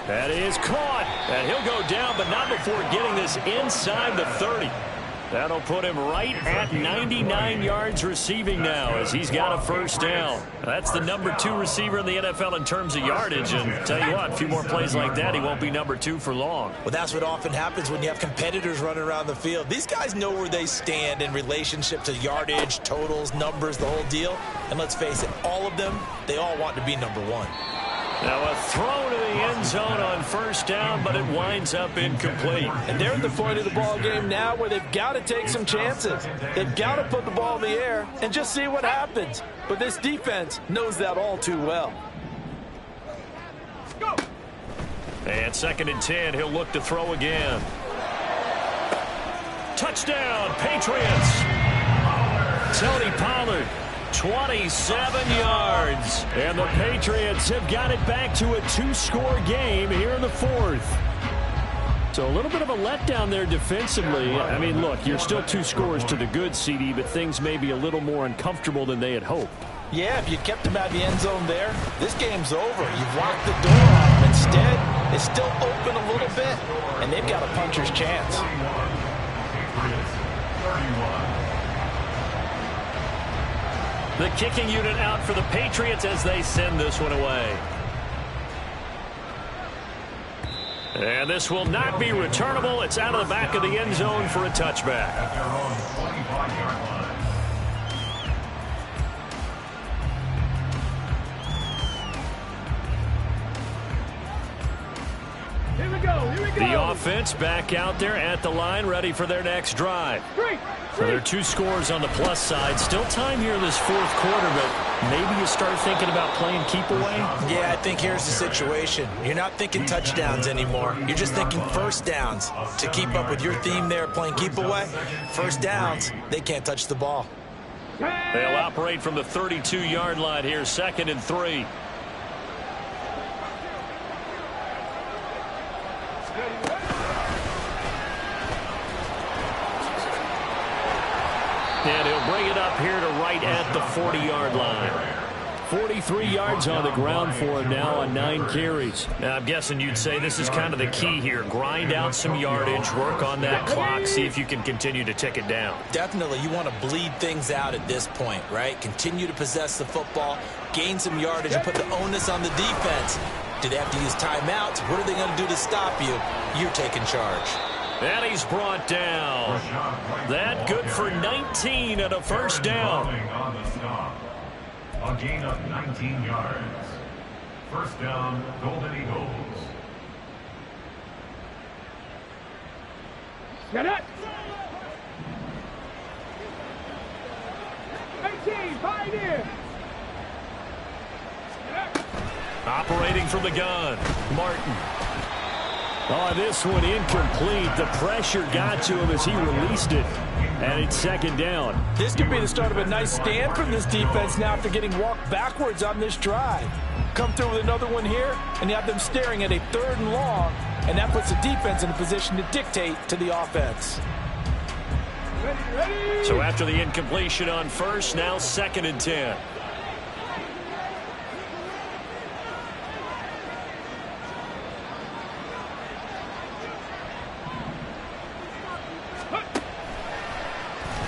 That is caught. And he'll go down, but not before getting this inside the 30. That'll put him right at 99 yards receiving now as he's got a 1st down. That's the number 2 receiver in the NFL in terms of yardage. And tell you what, a few more plays like that, he won't be number 2 for long. Well, that's what often happens when you have competitors running around the field. These guys know where they stand in relationship to yardage, totals, numbers, the whole deal. And let's face it, all of them, they all want to be number 1. Now a throw to the end zone on 1st down, but it winds up incomplete. And they're at the point of the ball game now where they've got to take some chances. They've got to put the ball in the air and just see what happens. But this defense knows that all too well. And 2nd and 10, he'll look to throw again. Touchdown, Patriots. Tony Pollard, 27 yards. And the Patriots have got it back to a 2-score game here in the 4th. So a little bit of a letdown there defensively. I mean, look, you're still 2 scores to the good, CD, but things may be a little more uncomfortable than they had hoped. Yeah, if you kept him out of the end zone there, this game's over. You've locked the door on him. Instead, it's still open a little bit, and they've got a puncher's chance. The kicking unit out for the Patriots as they send this one away. And this will not be returnable. It's out of the back of the end zone for a touchback. At their own 25-yard line. Here we go. Here we go. The offense back out there at the line, ready for their next drive. So there are 2 scores on the plus side. Still time here in this 4th quarter, but maybe you start thinking about playing keep away? Yeah, I think here's the situation. You're not thinking touchdowns anymore. You're just thinking first downs. To keep up with your theme there, playing keep away, first downs, they can't touch the ball. They'll operate from the 32-yard line here, 2nd and 3. And he'll bring it up here to right at the 40-yard line. 43 yards on the ground for him now on 9 carries. Now, I'm guessing you'd say this is kind of the key here. Grind out some yardage, work on that clock, see if you can continue to tick it down. Definitely, you want to bleed things out at this point, right? Continue to possess the football, gain some yardage, and put the onus on the defense. Do they have to use timeouts? What are they going to do to stop you? You're taking charge. And he's brought down. That good for 19 and a first down. On the stop. A gain of 19 yards. First down, Golden Eagles. Get it. 18, pioneer. Operating from the gun, Martin. Oh, this one incomplete. The pressure got to him as he released it. And it's 2nd down. This could be the start of a nice stand from this defense now after getting walked backwards on this drive. Come through with another one here, and you have them staring at a 3rd and long, and that puts the defense in a position to dictate to the offense. Ready. So after the incompletion on first, now 2nd and 10.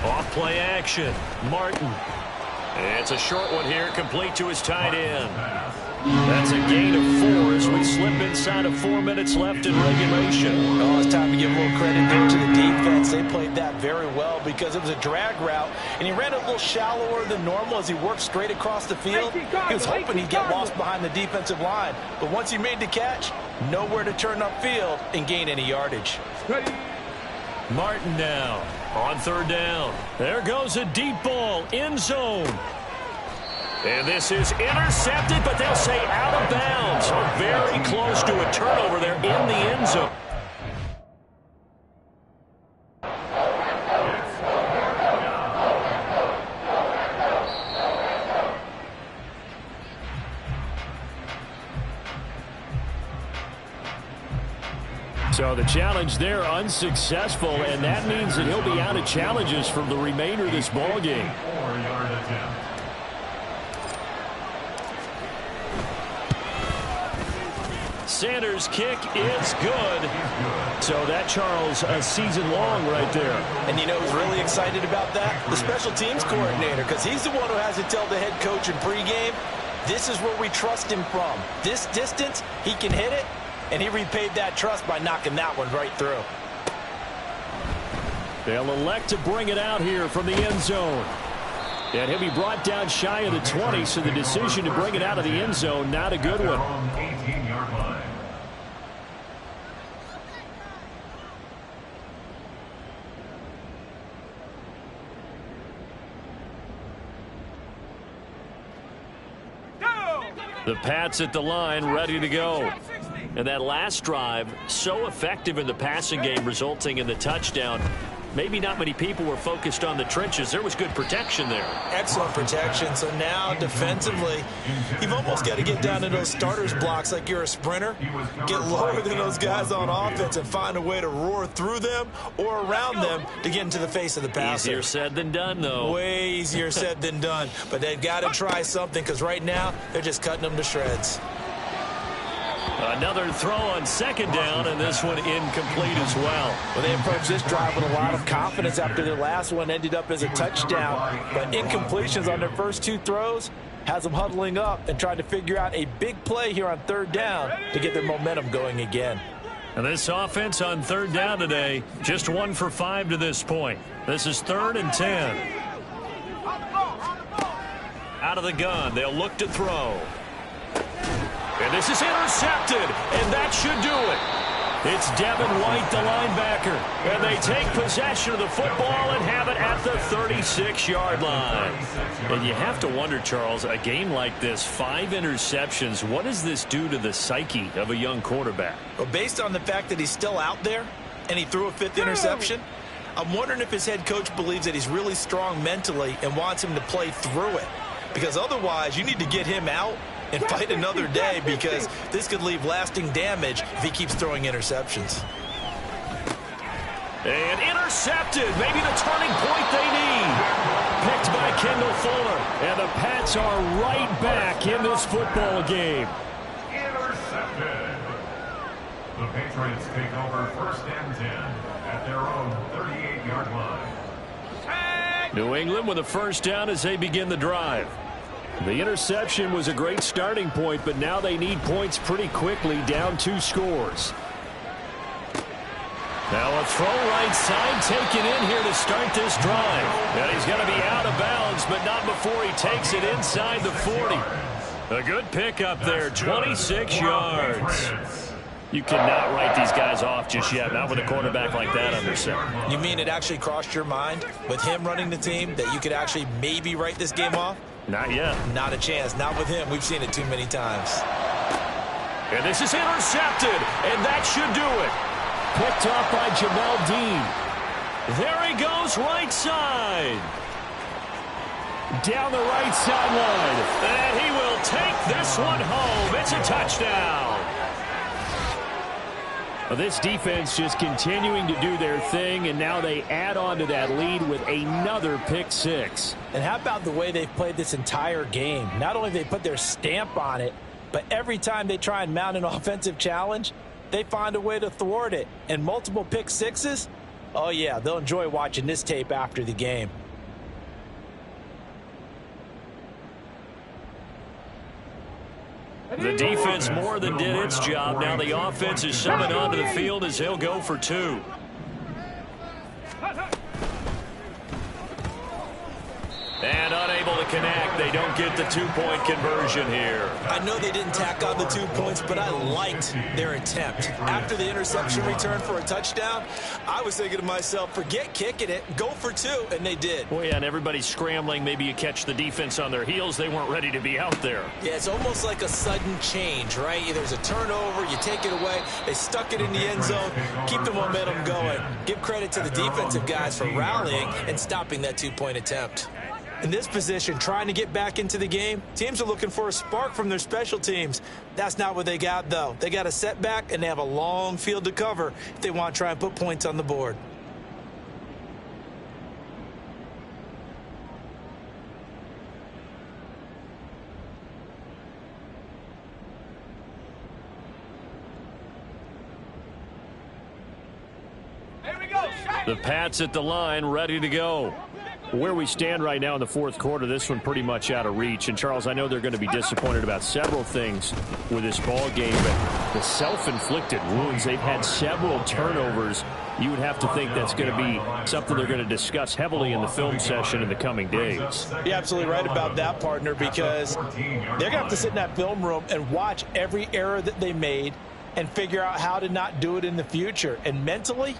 Off play action, Martin. It's a short one here, complete to his tight end. That's a gain of 4 as we slip inside of 4 minutes left in regulation. Oh, it's time to give a little credit there to the defense. They played that very well because it was a drag route, and he ran it a little shallower than normal as he worked straight across the field. He was hoping he'd get lost behind the defensive line, but once he made the catch, nowhere to turn upfield and gain any yardage. Ready. Martin now on 3rd down. There goes a deep ball, end zone. And this is intercepted, but they'll say out of bounds. So very close to a turnover there in the end zone. So the challenge there unsuccessful, and that means that he'll be out of challenges for the remainder of this ball game. 4-yard attempt. Sanders' kick is good. So that, Charles, a season long right there. And you know who's really excited about that? The special teams coordinator, because he's the one who has to tell the head coach in pregame, this is where we trust him from. This distance, he can hit it, and he repaid that trust by knocking that one right through. They'll elect to bring it out here from the end zone. And he'll be brought down shy of the 20, so the decision to bring it out of the end zone, not a good one. 18-yard line. The Pats at the line, ready to go. And that last drive, so effective in the passing game, resulting in the touchdown. Maybe not many people were focused on the trenches. There was good protection there. Excellent protection. So now defensively, you've almost got to get down to those starters blocks like you're a sprinter. Get lower than those guys on offense and find a way to roar through them or around them to get into the face of the passer. Easier said than done, though. Way easier said than done. But they've got to try something because right now they're just cutting them to shreds. Another throw on second down, and this one incomplete as well. Well, they approached this drive with a lot of confidence after their last one ended up as a touchdown. But incompletions on their first two throws has them huddling up and trying to figure out a big play here on third down to get their momentum going again. And this offense on third down today, just 1 for 5 to this point. This is 3rd and 10. Out of the gun, they'll look to throw. And this is intercepted, and that should do it. It's Devin White, the linebacker, and they take possession of the football and have it at the 36-yard line. And you have to wonder, Charles, a game like this, 5 interceptions, what does this do to the psyche of a young quarterback? Well, based on the fact that he's still out there and he threw a 5th interception, I'm wondering if his head coach believes that he's really strong mentally and wants him to play through it. Because otherwise, you need to get him out and fight another day, because this could leave lasting damage if he keeps throwing interceptions. And intercepted, maybe the turning point they need. Picked by Kendall Fuller, and the Pats are right back in this football game. Intercepted. The Patriots take over 1st and 10 at their own 38-yard line. New England with a first down as they begin the drive. The interception was a great starting point, but now they need points pretty quickly, down 2 scores. Now a throw right side taken in here to start this drive. And he's going to be out of bounds, but not before he takes it inside the 40. A good pickup there, 26 yards. You cannot write these guys off just yet, not with a quarterback like that under center. You mean it actually crossed your mind with him running the team that you could actually maybe write this game off? Not yet. Not a chance. Not with him. We've seen it too many times. And this is intercepted, and that should do it. Picked off by Jamel Dean. There he goes, right side. Down the right sideline. And he will take this one home. It's a touchdown. Well, this defense just continuing to do their thing, and now they add on to that lead with another pick 6. And how about the way they've played this entire game? Not only have they put their stamp on it, but every time they try and mount an offensive challenge, they find a way to thwart it. And multiple pick 6s, oh yeah, they'll enjoy watching this tape after the game. The defense more than did its job. Now the offense is summoned onto the field as he'll go for 2. And unable to connect. They don't get the 2-point conversion here. I know they didn't tack on the 2 points, but I liked their attempt. After the interception return for a touchdown, I was thinking to myself, forget kicking it, go for 2, and they did. Well, yeah, and everybody's scrambling. Maybe you catch the defense on their heels. They weren't ready to be out there. Yeah, it's almost like a sudden change, right? There's a turnover, you take it away, they stuck it in the end zone, keep the momentum going. Give credit to the defensive guys for rallying and stopping that 2-point attempt. In this position, trying to get back into the game, teams are looking for a spark from their special teams. That's not what they got, though. They got a setback, and they have a long field to cover if they want to try and put points on the board. The Pats at the line, ready to go. Where we stand right now in the 4th quarter, this one pretty much out of reach. And, Charles, I know they're going to be disappointed about several things with this ball game, but the self-inflicted wounds, they've had several turnovers. You would have to think that's going to be something they're going to discuss heavily in the film session in the coming days. You're absolutely right about that, partner, because they're going to have to sit in that film room and watch every error that they made and figure out how to not do it in the future. And mentally,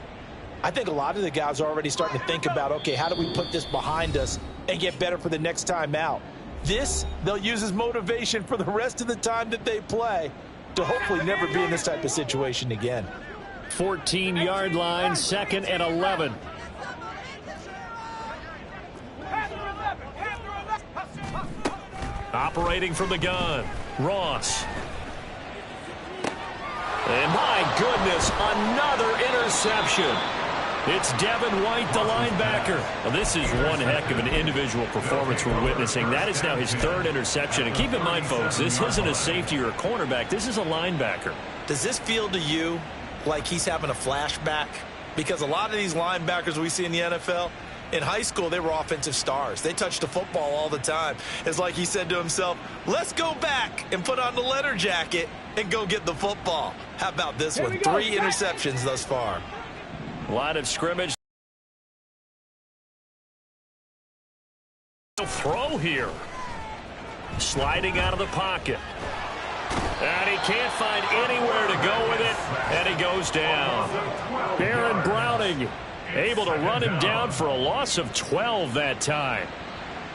I think a lot of the guys are already starting to think about, okay, how do we put this behind us and get better for the next time out? This, they'll use as motivation for the rest of the time that they play. to hopefully never be in this type of situation again. 14-yard line, 2nd and 11. Operating from the gun, Ross. And my goodness, another interception. It's Devin White, the linebacker. Now, this is one heck of an individual performance we're witnessing. That is now his 3rd interception. And keep in mind, folks, this isn't a safety or a cornerback. This is a linebacker. Does this feel to you like he's having a flashback? Because a lot of these linebackers we see in the NFL, in high school, they were offensive stars. They touched the football all the time. It's like he said to himself, let's go back and put on the letter jacket and go get the football. How about this one? 3 interceptions thus far. Line of scrimmage. Throw here. Sliding out of the pocket. And he can't find anywhere to go with it. And he goes down. Baron Browning able to run him down for a loss of 12 that time.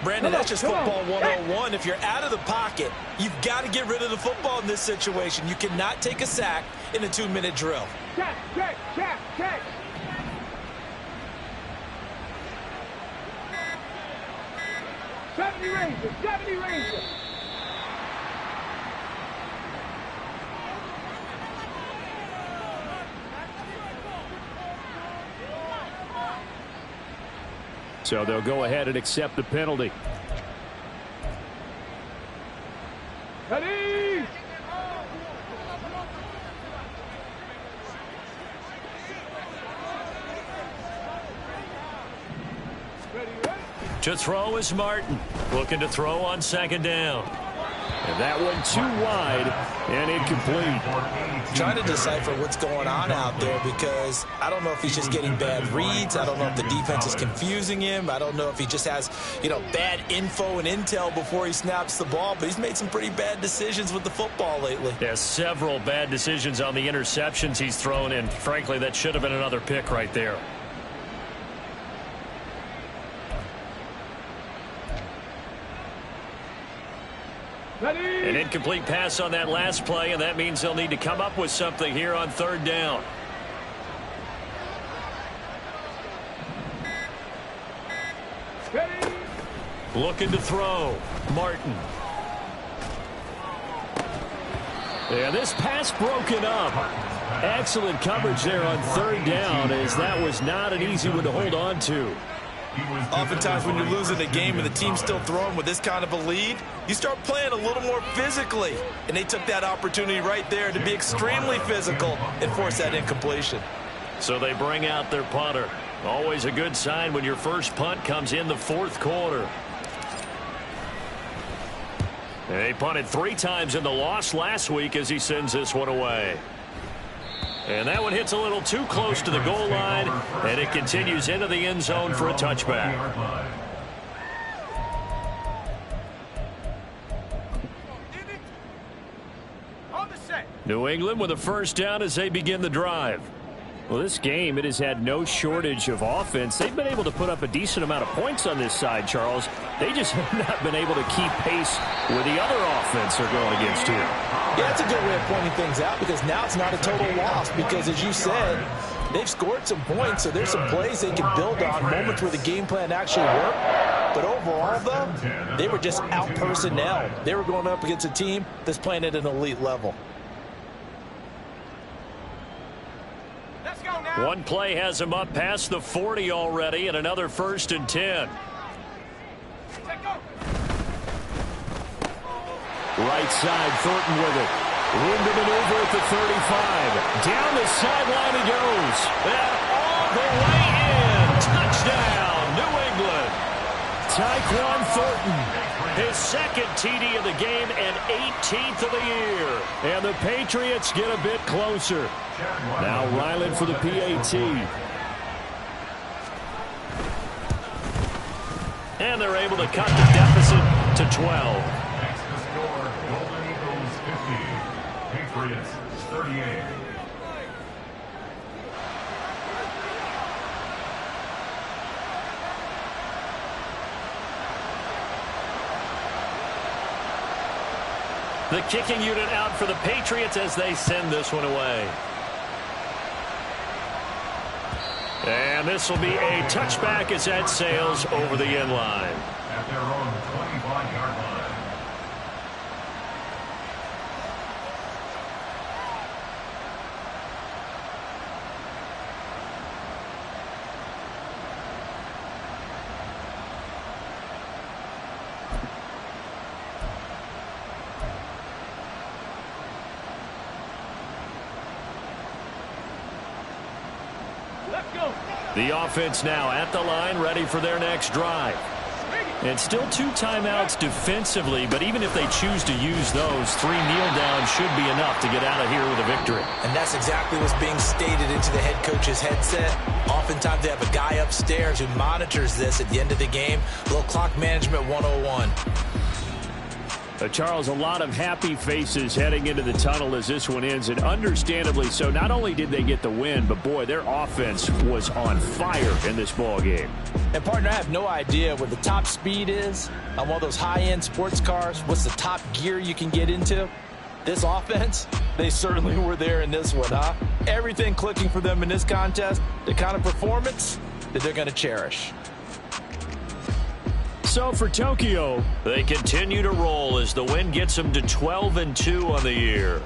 Brandon, that's just football 101. If you're out of the pocket, you've got to get rid of the football in this situation. You cannot take a sack in a 2-minute drill. Check. 70 Rangers. So they'll go ahead and accept the penalty. Ready? To throw is Martin. Looking to throw on 2nd down. And that one too wide and incomplete. Trying to decipher what's going on out there because I don't know if he's just getting bad reads. I don't know if the defense is confusing him. I don't know if he just has, bad info and intel before he snaps the ball. But he's made some pretty bad decisions with the football lately. Yeah, several bad decisions on the interceptions he's thrown in. Frankly, that should have been another pick right there. An incomplete pass on that last play, and that means they'll need to come up with something here on 3rd down. Looking to throw. Martin. Yeah, this pass broken up. Excellent coverage there on 3rd down, as that was not an easy one to hold on to. Oftentimes when you're losing a game and the team's still throwing with this kind of a lead, you start playing a little more physically. And they took that opportunity right there to be extremely physical and force that incompletion. So they bring out their punter. Always a good sign when your first punt comes in the 4th quarter. They punted 3 times in the loss last week as he sends this one away. And that one hits a little too close to the goal line, and it continues into the end zone for a touchback. New England with a 1st down as they begin the drive. Well, this game, it has had no shortage of offense. They've been able to put up a decent amount of points on this side, Charles. They just have not been able to keep pace with the other offense they're going against here. Yeah, that's a good way of pointing things out because now it's not a total loss because, as you said, they've scored some points, so there's some plays they can build on, moments where the game plan actually worked. But overall, though, they were just out-personnel. They were going up against a team that's playing at an elite level. One play has him up past the 40 already, and another 1st and 10. Right side, Thornton with it. Room to maneuver at the 35. Down the sideline he goes. And all the way in. Touchdown, New England. Tyquan Thornton. His 2nd TD of the game and 18th of the year. And the Patriots get a bit closer. Now Ryland for the PAT. And they're able to cut the deficit to 12. Next to score, Golden Eagles 50, Patriots 38. The kicking unit out for the Patriots as they send this one away. And this will be a touchback as that sails over the end line. At their own 25-yard line. The offense now at the line, ready for their next drive. And still 2 timeouts defensively, but even if they choose to use those, 3 kneel downs should be enough to get out of here with a victory. And that's exactly what's being stated into the head coach's headset. Oftentimes they have a guy upstairs who monitors this at the end of the game. A little clock management 101. Charles, a lot of happy faces heading into the tunnel as this one ends, and understandably so. Not only did they get the win, but boy, their offense was on fire in this ball game. And partner, I have no idea what the top speed is on one of those high-end sports cars. What's the top gear you can get into? This offense, they certainly were there in this one, huh? Everything clicking for them in this contest, the kind of performance that they're going to cherish. So for Tokyo, they continue to roll as the win gets them to 12-2 on the year.